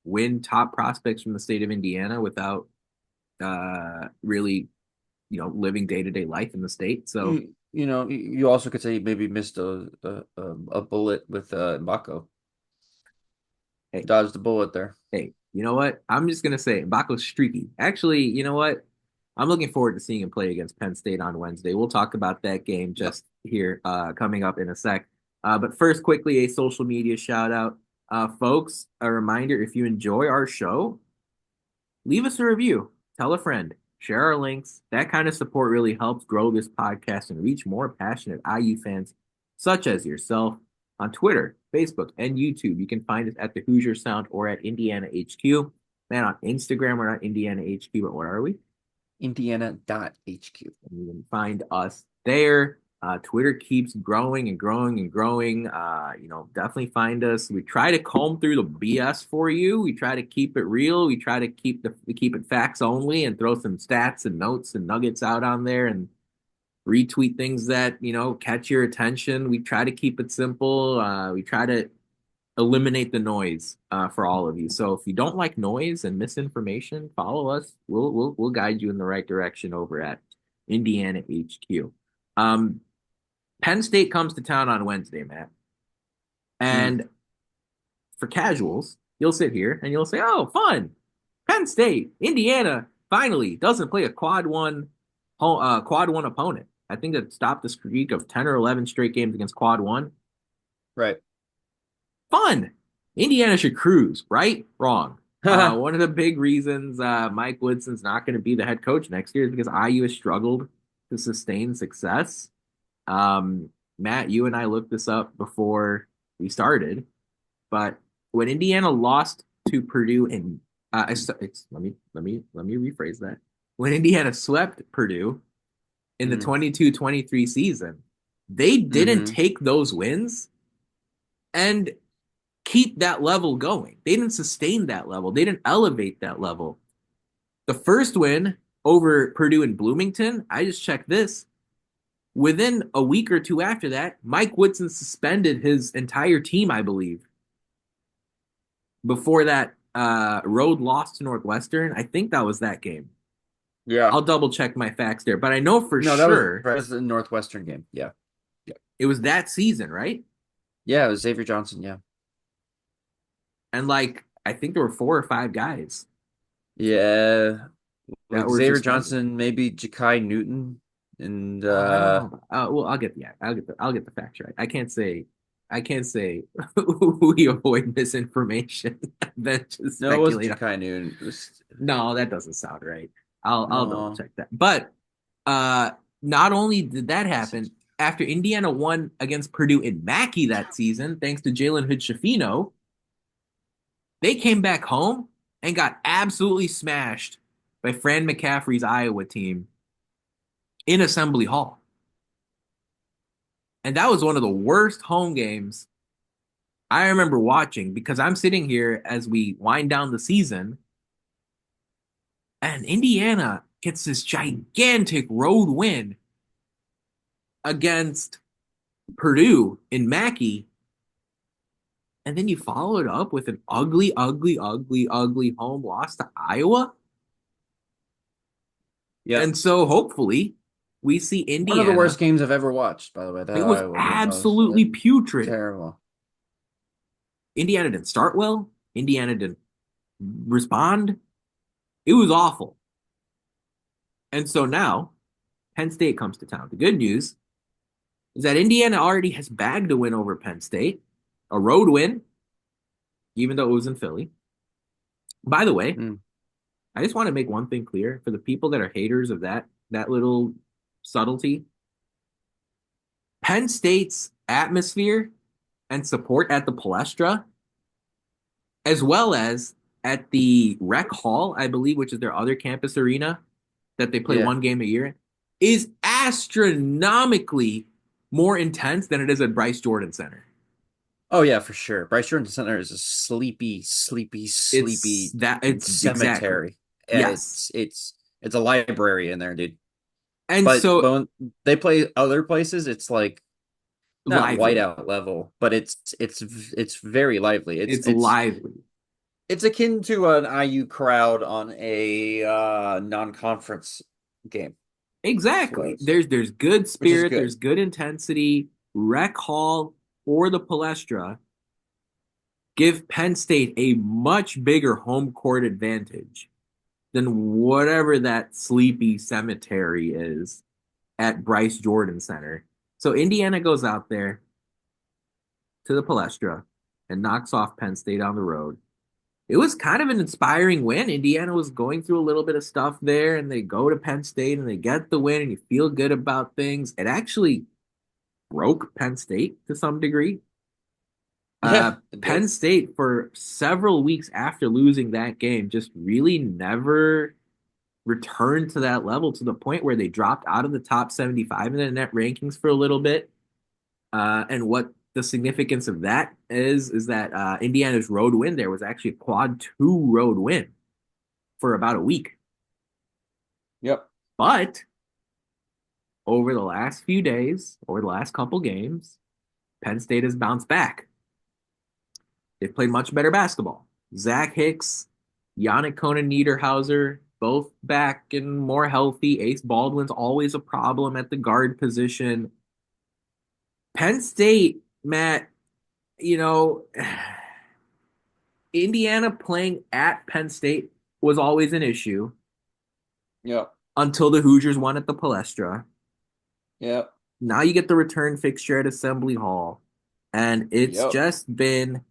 win top prospects from the state of Indiana without really, living day-to-day life in the state. So You also could say he maybe missed a bullet with Mbako. hey, Dodged the bullet there. hey, you know what? I'm just gonna say Baco's streaky. Actually, you know what? I'm looking forward to seeing him play against Penn State on Wednesday. We'll talk about that game Yep. just here coming up in a sec. But first, quickly, a social media shout out. Folks, a reminder, if you enjoy our show, leave us a review, tell a friend, share our links. That kind of support really helps grow this podcast and reach more passionate IU fans such as yourself, on Twitter, Facebook, and YouTube. You can find us at the Hoosier Sound or at Indiana HQ. Man, on Instagram, we're not Indiana HQ, but what are we? Indiana.HQ. And you can find us there. Twitter keeps growing and growing and growing. Definitely find us. We try to comb through the BS for you. We try to keep it real. We try to keep it facts only and throw some stats and notes and nuggets out on there and retweet things that, catch your attention. We try to keep it simple. We try to eliminate the noise for all of you. So if you don't like noise and misinformation, follow us. We'll guide you in the right direction over at Indiana HQ. Um, Penn State comes to town on Wednesday, Matt. Mm. And for casuals, you'll sit here and you'll say, "Oh, fun! Penn State, Indiana finally doesn't play a quad one opponent." I think that stopped the streak of 10 or 11 straight games against quad one. Right. Fun. Indiana should cruise, right? Wrong. One of the big reasons Mike Woodson's not going to be the head coach next year is because IU has struggled to sustain success. Matt, you and I looked this up before we started, but when Indiana lost to Purdue in let me rephrase that. When Indiana swept Purdue in the Mm. 22-23 season, they didn't Mm-hmm. take those wins and keep that level going. They didn't sustain that level. They didn't elevate that level. The first win over Purdue in Bloomington, I just checked this. Within a week or two after that, Mike Woodson suspended his entire team, I believe. Before that road loss to Northwestern, I think that was that game. Yeah. I'll double check my facts there, but I know for No, sure that was the Northwestern game. Yeah. Yeah. it was that season, right? Yeah, it was Xavier Johnson. Yeah. And like, I think there were 4 or 5 guys Yeah. that Like were Xavier suspended. Johnson, maybe Ja'Kai Newton, and I don't know. Well, I'll get the facts right. I can't say we avoid misinformation than just no, it wasn't speculate. Ja'Kai Newton. It was No, that doesn't sound right. I'll double no. check that. But uh, not only did that happen, after Indiana won against Purdue in Mackey that season, thanks to Jalen Hood-Schifino, they came back home and got absolutely smashed by Fran McCaffrey's Iowa team in Assembly Hall. And that was one of the worst home games I remember watching because I'm sitting here as we wind down the season, and Indiana gets this gigantic road win against Purdue in Mackey. And then you follow it up with an ugly, ugly, ugly, ugly home loss to Iowa. Yep. And so hopefully we see One of the worst Indiana. games I've ever watched, by the way. That It was Iowa game was absolutely putrid. terrible. Indiana didn't start well. Indiana didn't respond. It was awful. And so now Penn State comes to town. The good news is that Indiana already has bagged a win over Penn State, a road win, even though it was in Philly. By the way, Mm. I just want to make one thing clear for the people that are haters of that little subtlety. Penn State's atmosphere and support at the Palestra, as well as at the Rec Hall, I believe, which is their other campus arena that they play Yeah. one game a year, is astronomically more intense than it is at Bryce Jordan Center. Oh yeah, for sure. Bryce Jordan Center is a sleepy, sleepy, sleepy It's exactly. cemetery. Yes. It's a library in there, dude. And But so when they play other places, it's like not lively. whiteout level, but it's very lively. It's lively. It's akin to an IU crowd on a non-conference game. Exactly. There's good Which is spirit, good. there's good intensity. Rec Hall or the Palestra give Penn State a much bigger home court advantage than whatever that sleepy cemetery is at Bryce Jordan Center. So Indiana goes out there to the Palestra and knocks off Penn State on the road. It was kind of an inspiring win. Indiana was going through a little bit of stuff there, and they go to Penn State and they get the win, and you feel good about things. It actually broke Penn State to some degree. Yeah, it Penn did. State, for several weeks after losing that game, just really never returned to that level to the point where they dropped out of the top 75 in the net rankings for a little bit. And what the significance of that is that Indiana's road win there was actually a quad two road win for about a week. Yep. But over the last few days, over the last couple games, Penn State has bounced back. They've played much better basketball. Zach Hicks, Yannick Conan Niederhauser, both back and more healthy. Ace Baldwin's always a problem at the guard position. Penn State, Matt, you know, Indiana playing at Penn State was always an issue Yep. until the Hoosiers won at the Palestra. Yep. Now you get the return fixture at Assembly Hall, and it's Yep. just been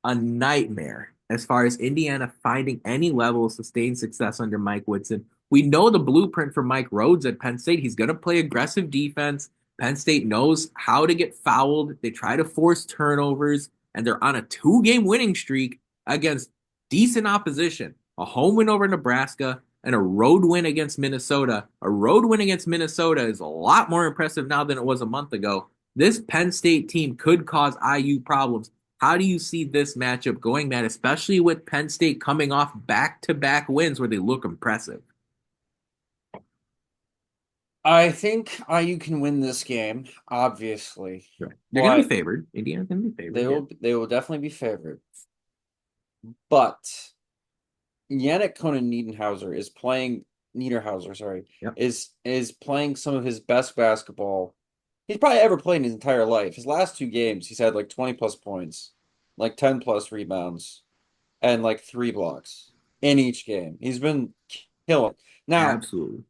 a nightmare as far as Indiana finding any level of sustained success under Mike Woodson. We know the blueprint for Mike Rhodes at Penn State. He's going to play aggressive defense. Penn State knows how to get fouled. They try to force turnovers, and they're on a two-game winning streak against decent opposition. A home win over Nebraska and a road win against Minnesota. A road win against Minnesota is a lot more impressive now than it was a month ago. This Penn State team could cause IU problems. How do you see this matchup going, Matt, especially with Penn State coming off back-to-back wins where they look impressive? I think IU can win this game, obviously, Right. They're going to be but favored. Indiana's going to be favored, yeah. they will definitely be favored. But Yannick Conan Niederhauser, sorry, Yep. is playing some of his best basketball he's probably ever played in his entire life. His last two games, he's had like 20 plus points, like 10 plus rebounds, and like three blocks in each game. He's been killing. Now, Absolutely.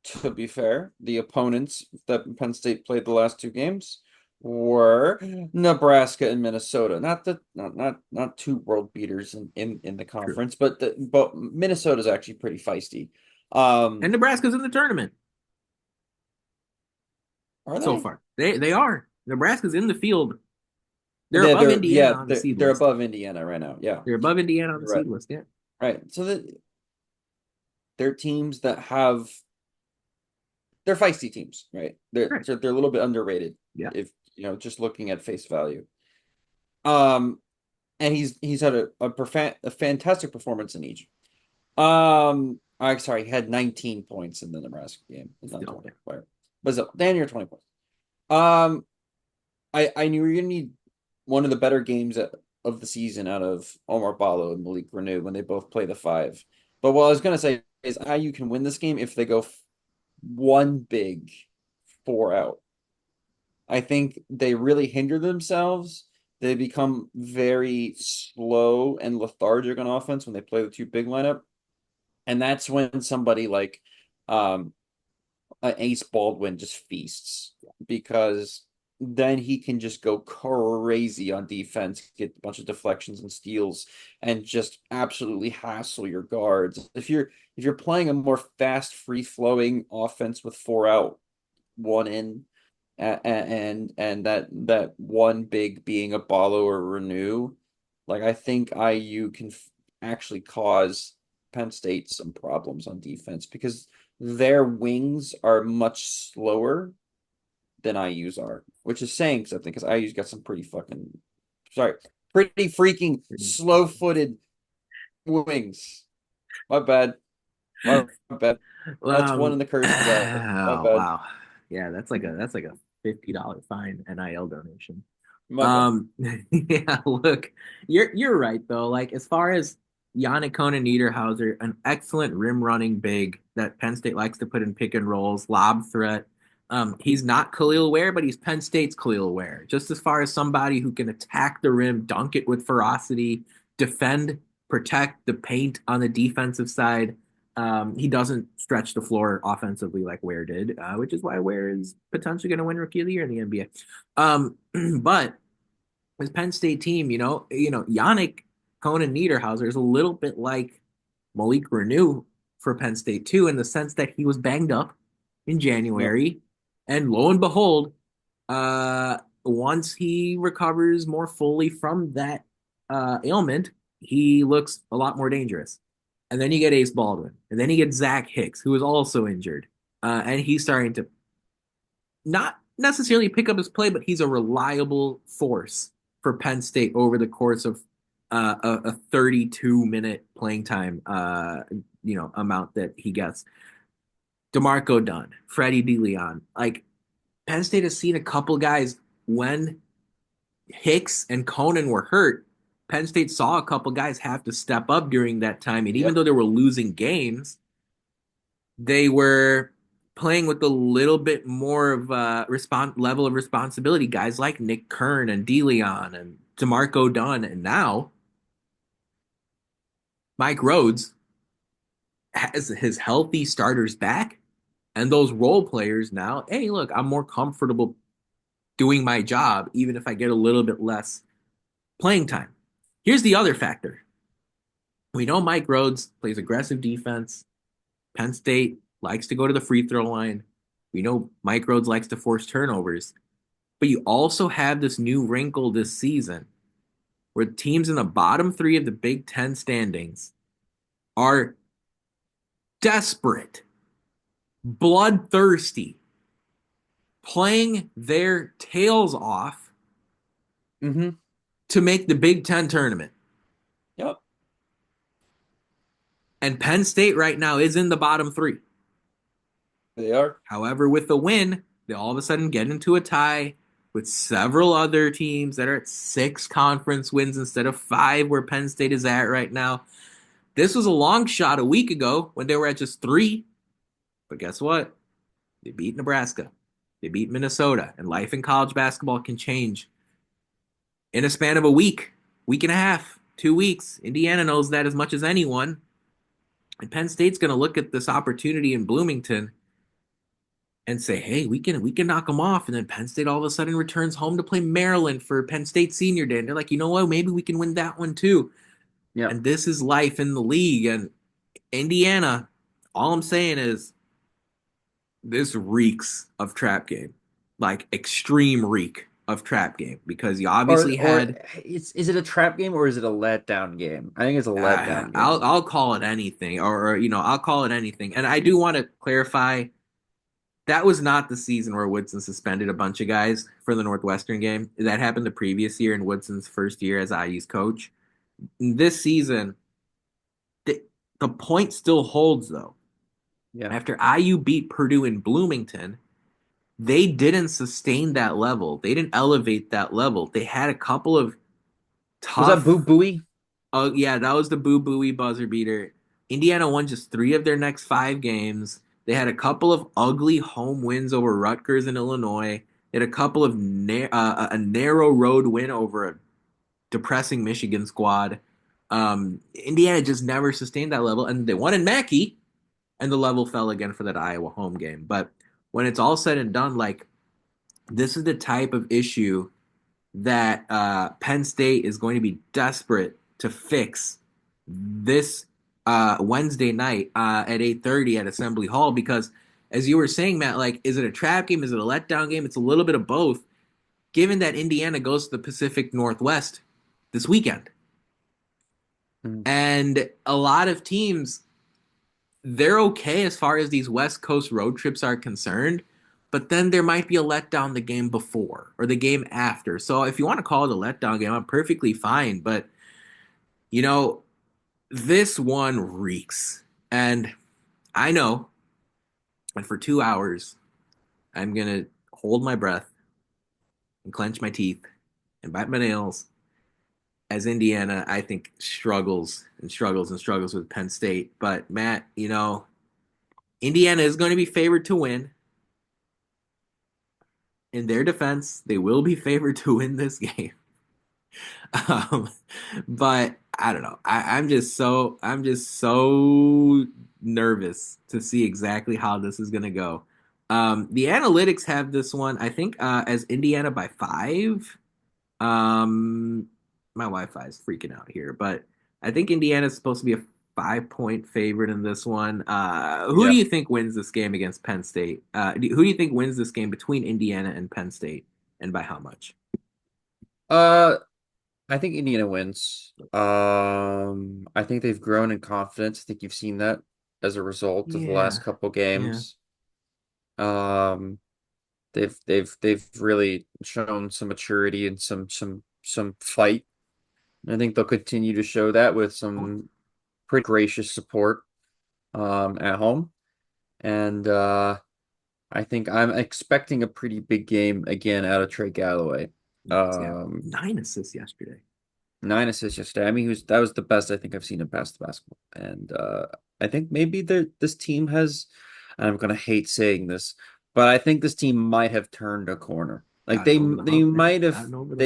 to be fair, the opponents that Penn State played the last two games were Nebraska and Minnesota. Not two world beaters in the True. conference, but Minnesota's actually pretty feisty. And Um, Nebraska's in the tournament are so they? far. They are. Nebraska's in the field. They're above Indiana on the seed They're list. above Indiana right now. Yeah, They're above Indiana on the you're right. seed list, yeah. Right. So they're teams that have they're feisty teams, right? Right. They're a little bit underrated Yeah. if just looking at face value. Um, and he's had a fantastic performance in each. I'm sorry, he had 19 points in the Nebraska game. He's not Still, 20 yeah. player. But still, damn near 20 points. Um, I knew we were gonna need one of the better games of the season out of Omar Ballo and Malik Renew when they both play the five. But what I was gonna say is IU can win this game if they go one big four out. I think they really hinder themselves. They become very slow and lethargic on offense when they play the two big lineup. And that's when somebody like um Ace Baldwin just feasts because then he can just go crazy on defense, get a bunch of deflections and steals, and just absolutely hassle your guards. If you're playing a more fast, free flowing offense with four out, one in, and that one big being a Ballo or Renew, like I think IU can actually cause Penn State some problems on defense because their wings are much slower than IU's are, which is saying something because IU's got some sorry, pretty freaking slow-footed wings. My bad. My bad. That's one of the curses out. My Oh bad. wow. Yeah, that's like a $50 fine NIL donation. My bad. Yeah, look, you're right though. Like as far as Yannick Conan Niederhauser, an excellent rim running big that Penn State likes to put in pick and rolls, lob threat. He's not Khalil Ware, but he's Penn State's Khalil Ware. Just as far as somebody who can attack the rim, dunk it with ferocity, defend, protect the paint on the defensive side. He doesn't stretch the floor offensively like Ware did, which is why Ware is potentially going to win Rookie of the Year in the NBA. But his Penn State team, Yannick Conan Niederhauser is a little bit like Malik Renew for Penn State too, in the sense that he was banged up in Yep. January. And lo and behold, once he recovers more fully from that ailment, he looks a lot more dangerous. And then you get Ace Baldwin, and then you get Zach Hicks, who is also injured, and he's starting to not necessarily pick up his play, but he's a reliable force for Penn State over the course of a 32-minute playing time, amount that he gets. DeMarco Dunn, Freddie DeLeon, like Penn State has seen a couple guys when Hicks and Conan were hurt. Penn State saw a couple guys have to step up during that time, and even Yep. though they were losing games, they were playing with a little bit more of a level of responsibility. Guys like Nick Kern and DeLeon and DeMarco Dunn, and now Mike Rhodes has his healthy starters back, and those role players now. Hey, look, I'm more comfortable doing my job, even if I get a little bit less playing time. Here's the other factor. We know Mike Rhodes plays aggressive defense. Penn State likes to go to the free throw line. We know Mike Rhodes likes to force turnovers. But you also have this new wrinkle this season where teams in the bottom three of the Big Ten standings are desperate, bloodthirsty, playing their tails off Mm-hmm. to make the Big Ten tournament. Yep. And Penn State right now is in the bottom three. They are. However, with the win, they all of a sudden get into a tie with several other teams that are at six conference wins instead of five, where Penn State is at right now. This was a long shot a week ago when they were at just three. But guess what? They beat Nebraska. They beat Minnesota. And life in college basketball can change in a span of a week, week and a half, 2 weeks. Indiana knows that as much as anyone. And Penn State's going to look at this opportunity in Bloomington and say, "Hey, we can knock them off." And then Penn State all of a sudden returns home to play Maryland for Penn State Senior Day, and they're like, "You know what? Maybe we can win that one too." Yep. And this is life in the league. And Indiana, all I'm saying is this reeks of trap game, like extreme reek of trap game, because you obviously Or had. it's is it a trap game or is it a letdown game? I think it's a letdown game. I'll call it anything, or I'll call it anything. And I do want to clarify that was not the season where Woodson suspended a bunch of guys for the Northwestern game. That happened the previous year in Woodson's first year as IU's coach. This season, the, the point still holds though. Yeah. After IU beat Purdue in Bloomington, they didn't sustain that level. They didn't elevate that level. They had a couple of Was that Boo tough. Booey? Oh yeah, that was the Boo Booey buzzer beater. Indiana won just three of their next five games. They had a couple of ugly home wins over Rutgers and Illinois. They had a couple of a narrow road win over a depressing Michigan squad. Indiana just never sustained that level, and they won in Mackey, and the level fell again for that Iowa home game. But when it's all said and done, like this is the type of issue that Penn State is going to be desperate to fix this Wednesday night at 8:30 at Assembly Hall because, as you were saying, Matt, like, is it a trap game? Is it a letdown game? It's a little bit of both, given that Indiana goes to the Pacific Northwest this weekend. Mm. And a lot of teams, they're okay as far as these West Coast road trips are concerned, but then there might be a letdown the game before or the game after. So if you want to call it a letdown game, I'm perfectly fine. But, you know, this one reeks. And I know, and for 2 hours, I'm going to hold my breath and clench my teeth and bite my nails as Indiana, I think, struggles and struggles and struggles with Penn State. But, Matt, Indiana is going to be favored to win. In their defense, they will be favored to win this game. Um, but I don't know. I'm just so nervous to see exactly how this is gonna go. The analytics have this one, I think, as Indiana by 5. Um, my Wi-Fi is freaking out here, but I think Indiana is supposed to be a 5-point favorite in this one. Who do Yeah. you think wins this game against Penn State? Who do you think wins this game between Indiana and Penn State, and by how much? Uh, I think Indiana wins. I think they've grown in confidence. I think you've seen that as a result of the last Yeah, couple yeah. games. Um, they've really shown some maturity and some fight. I think they'll continue to show that with some pretty gracious support at home. And I think I'm expecting a pretty big game again out of Trey Galloway. Yeah, Um, 9 assists yesterday. 9 assists yesterday. I mean, that was the best I think I've seen him pass the basketball. And I think maybe this team has, and I'm gonna hate saying this, but I think this team might have turned a corner. Like Gotten over the they hump, man. might have Gotten over the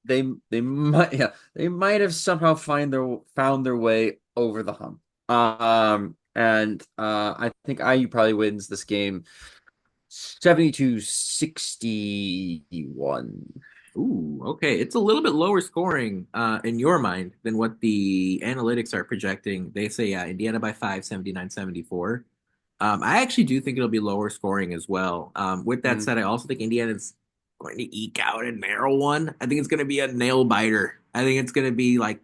they hump. they might yeah they might have somehow found their way over the hump. And I think IU probably wins this game 72-61. Ooh, okay. It's a little bit lower scoring in your mind than what the analytics are projecting. They say Indiana by 5, 79-74. I actually do think it'll be lower scoring as well. With that Mm, said, I also think Indiana's going to eke out a narrow one. I think it's going to be a nail biter. I think it's going to be like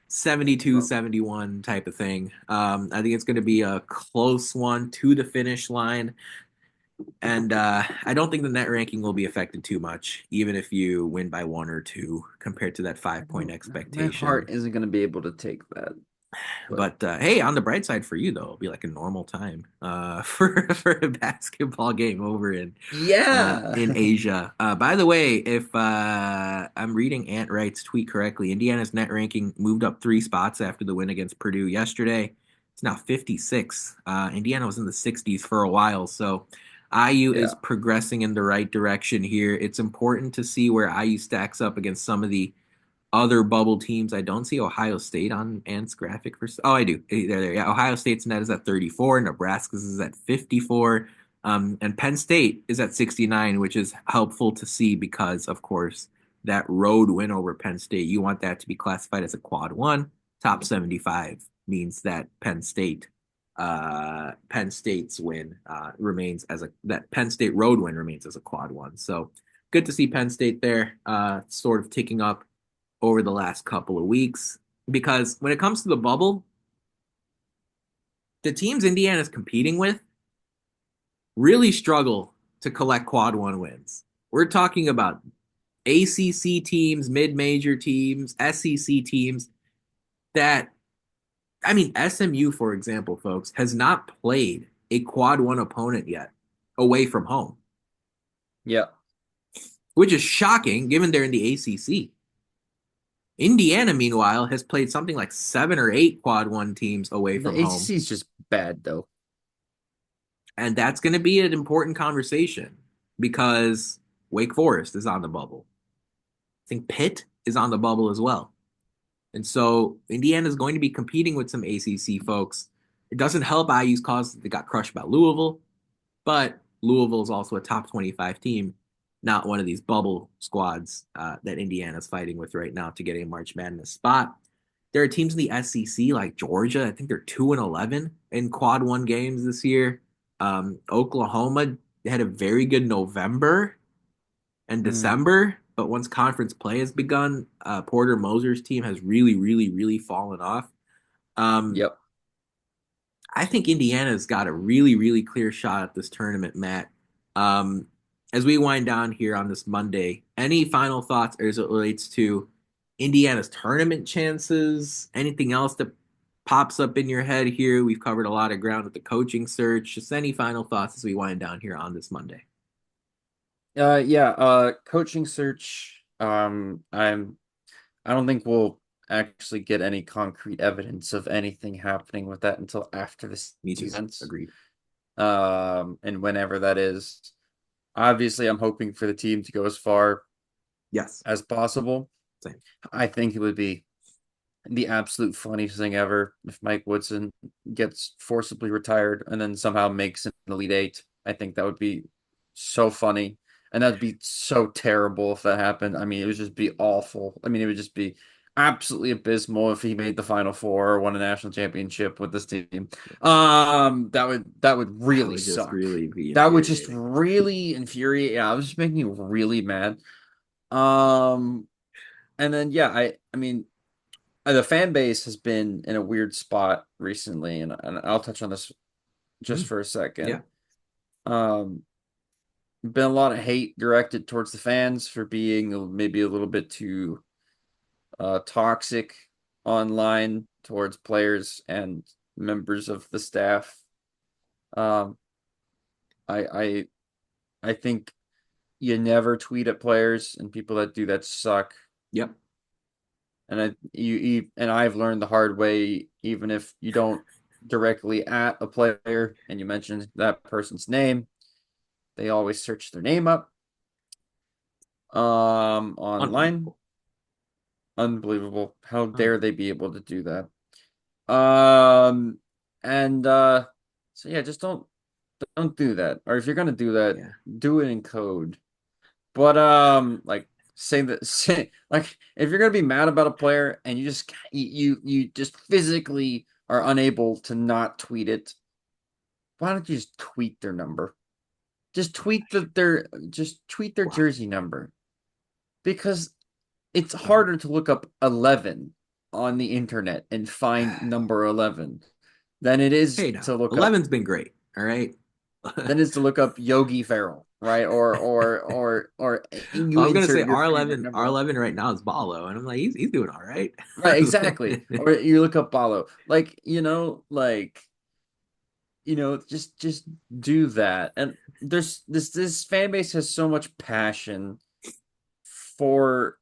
72, well, 71 type of thing. I think it's going to be a close one to the finish line. And I don't think the net ranking will be affected too much, even if you win by one or two compared to that 5 point my expectation. heart isn't going to be able to take that, but But hey, on the bright side for you though, it'll be like a normal time for a basketball game over yeah. in Asia. By the way, if I'm reading Ant Wright's tweet correctly, Indiana's net ranking moved up 3 spots after the win against Purdue yesterday. It's now 56. Indiana was in the 60s for a while, so IU is Yeah. progressing in the right direction here. It's important to see where IU stacks up against some of the other bubble teams. I don't see Ohio State on Ant's graphic for. Oh, I do. There. Yeah, Ohio State's net is at 34. Nebraska's is at 54. And Penn State is at 69, which is helpful to see because, of course, that road win over Penn State, you want that to be classified as a quad one. Top 75 means that Penn State's win remains as a that Penn State road win remains as a quad one. So good to see Penn State there, sort of ticking up over the last couple of weeks. Because when it comes to the bubble, the teams Indiana's competing with really struggle to collect quad one wins. We're talking about ACC teams, mid major teams, SEC teams that, I mean, SMU, for example, folks, has not played a quad one opponent yet away from home, Yeah. which is shocking given they're in the ACC. Indiana, meanwhile, has played something like 7 or 8 quad one teams away The from home. ACC is just bad though. And that's going to be an important conversation because Wake Forest is on the bubble. I think Pitt is on the bubble as well. And so Indiana is going to be competing with some ACC folks. It doesn't help IU's cause that they got crushed by Louisville, but Louisville is also a top 25 team, not one of these bubble squads that Indiana's fighting with right now to get a March Madness spot. There are teams in the SEC like Georgia. I think they're 2-11 in quad one games this year. Oklahoma had a very good November and Mm, December, but once conference play has begun, Porter Moser's team has really, really, really fallen off. Um, yep. I think Indiana's got a really, really clear shot at this tournament, Matt. Um, as we wind down here on this Monday, any final thoughts as it relates to Indiana's tournament chances? Anything else that pops up in your head here? We've covered a lot of ground with the coaching search. Just any final thoughts as we wind down here on this Monday? Yeah, coaching search. I don't think we'll actually get any concrete evidence of anything happening with that until after the Me too. season. Agreed. And whenever that is. Obviously, I'm hoping for the team to go as far Yes. as possible. Same. I think it would be the absolute funniest thing ever if Mike Woodson gets forcibly retired and then somehow makes an Elite Eight. I think that would be so funny. And that'd be so terrible if that happened. I mean, it would just be awful. I mean, it would just be, absolutely abysmal if he made the Final Four or won a national championship with this team. That would That really would just suck. really be That would just infuriating. really infuriate. Yeah, it was just making me really mad. Um, and then yeah, I mean the fan base has been in a weird spot recently, and I'll touch on this just Mm, for a second. yeah. Um, been a lot of hate directed towards the fans for being maybe a little bit too toxic online towards players and members of the staff. Um, I I I think you never tweet at players, and people that do that suck. Yep. And I've learned the hard way, even if you don't directly at a player and you mention that person's name, they always search their name up online. Unbelievable. Unbelievable. How dare they Unbelievable. be able to do that? Um, and so yeah, just don't do that. Or if you're gonna do that, Yeah. do it in code. But like say that say like if you're gonna be mad about a player and you just physically are unable to not tweet it, why don't you just tweet their number? Just tweet their Why? jersey number because it's Why? harder to look up 11 on the internet and find number 11 than it is Hey, now to look up 11's been great. All right. than it is to look up Yogi Ferrell, right? Or I you was gonna say insert your R favorite eleven R number. eleven right now is Ballo, and I'm like he's doing all right. Right, exactly. Or you look up Balo. Just do that. And this fan base has so much passion for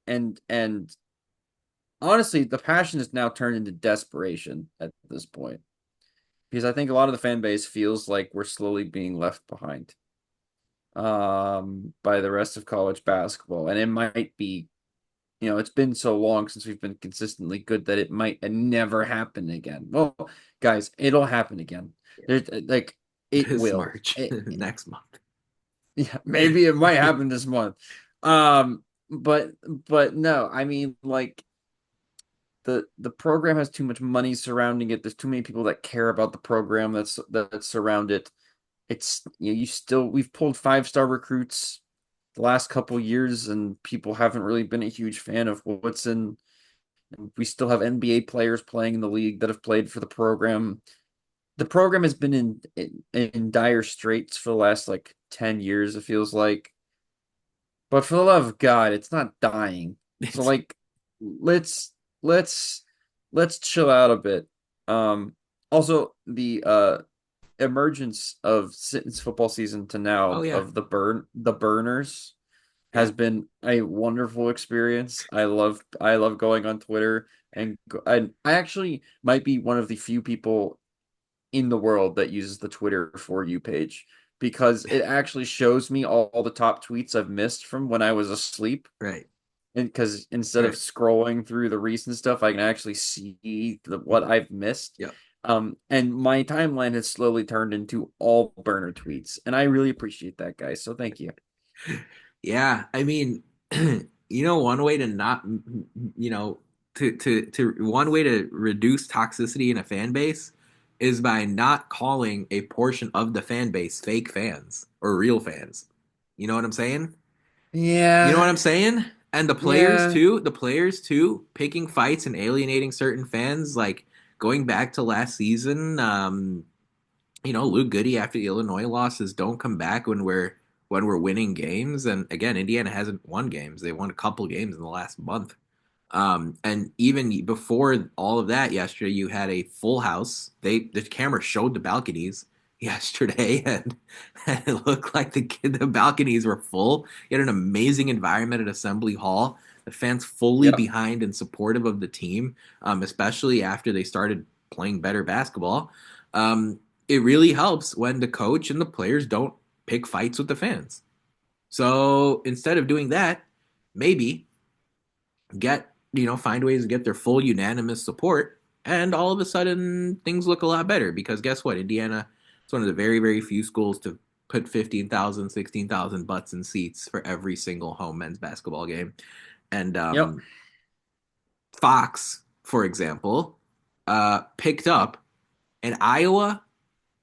and honestly, the passion has now turned into desperation at this point. Because I think a lot of the fan base feels like we're slowly being left behind by the rest of college basketball. And it might be, it's been so long since we've been consistently good that it might never happen again. Well, guys, it'll happen again. There's like it This will. March, next month. Yeah, maybe it might happen this month. But no, I mean like the program has too much money surrounding it. There's too many people that care about the program that surround it. It's you still we've pulled 5-star recruits the last couple years, and people haven't really been a huge fan of Woodson. We still have NBA players playing in the league that have played for the program. The program has been in dire straits for the last like 10 years, it feels like. But for the love of God, it's not dying. So It's like let's let's let's chill out a bit. Um Also the emergence of since football season to oh now yeah, of the burners yeah, has been a wonderful experience. I love going on Twitter I actually might be one of the few people in the world that uses the Twitter for you page because it actually shows me all the top tweets I've missed from when I was asleep. right, And because instead of right. scrolling through the recent stuff, I can actually see what I've missed. Yep. And my timeline has slowly turned into all burner tweets, and I really appreciate that, guys. So thank you. Yeah, I mean, one way to not, to one way to reduce toxicity in a fan base is by not calling a portion of the fan base fake fans or real fans. You know what I'm saying? You know what Yeah, I'm saying? And yeah, the players too, picking fights and alienating certain fans, like going back to last season, Luke Goody after the Illinois losses don't come back when we're winning games. And again, Indiana hasn't won games. They won a couple games in the last month. And even before all of that, yesterday you had a full house. The camera showed the balconies yesterday, and it looked like the balconies were full. You had an amazing environment at Assembly Hall. The fans fully yep, behind and supportive of the team, especially after they started playing better basketball. It really helps when the coach and the players don't pick fights with the fans. So instead of doing that, maybe find ways to get their full unanimous support, and all of a sudden things look a lot better because guess what? Indiana is one of the very, very few schools to put 15,000, 16,000 butts in seats for every single home men's basketball game. And yep. Fox, for example, picked up an Iowa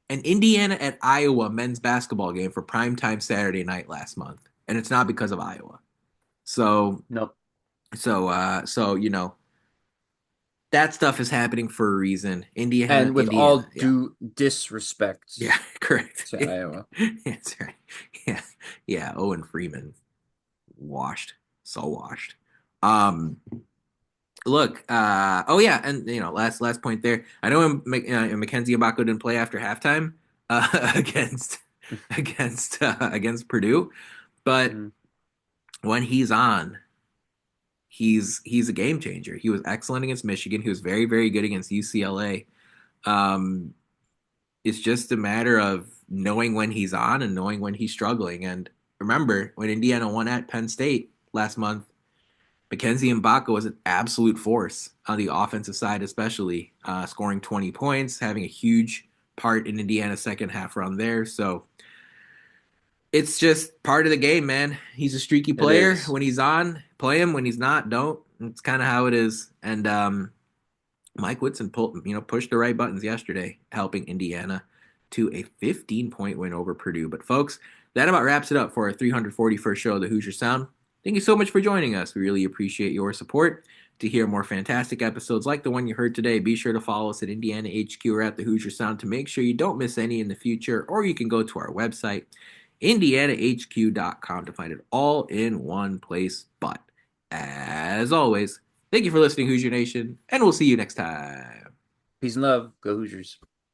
an Indiana at Iowa men's basketball game for primetime Saturday night last month, and it's not because of Iowa. So Nope. so that stuff is happening for a reason. And with Indiana, all yeah, due disrespect yeah, correct. to Iowa. That's right. Yeah, yeah. Owen Freeman, washed, so washed. Um, Look, oh yeah, and last point there. I know Mackenzie Mbako didn't play after halftime against against Purdue, but Mm. when he's on, he's a game changer. He was excellent against Michigan. He was very very good against UCLA. Um, it's just a matter of knowing when he's on and knowing when he's struggling. And remember when Indiana won at Penn State last month, Mackenzie Mbaka was an absolute force on the offensive side, especially scoring 20 points, having a huge part in Indiana's second half run there. So it's just part of the game, man. He's a streaky It player. is. When he's on, play him. When he's not, don't. It's kind of how it is. And Mike Woodson pushed the right buttons yesterday, helping Indiana to a 15-point win over Purdue. But folks, that about wraps it up for our 341st show of the Hoosier Sound. Thank you so much for joining us. We really appreciate your support. To hear more fantastic episodes like the one you heard today, be sure to follow us at Indiana HQ or at the Hoosier Sound to make sure you don't miss any in the future, or you can go to our website, indianahq.com, to find it all in one place. But as always, thank you for listening, Hoosier Nation, and we'll see you next time. Peace and love. Go Hoosiers.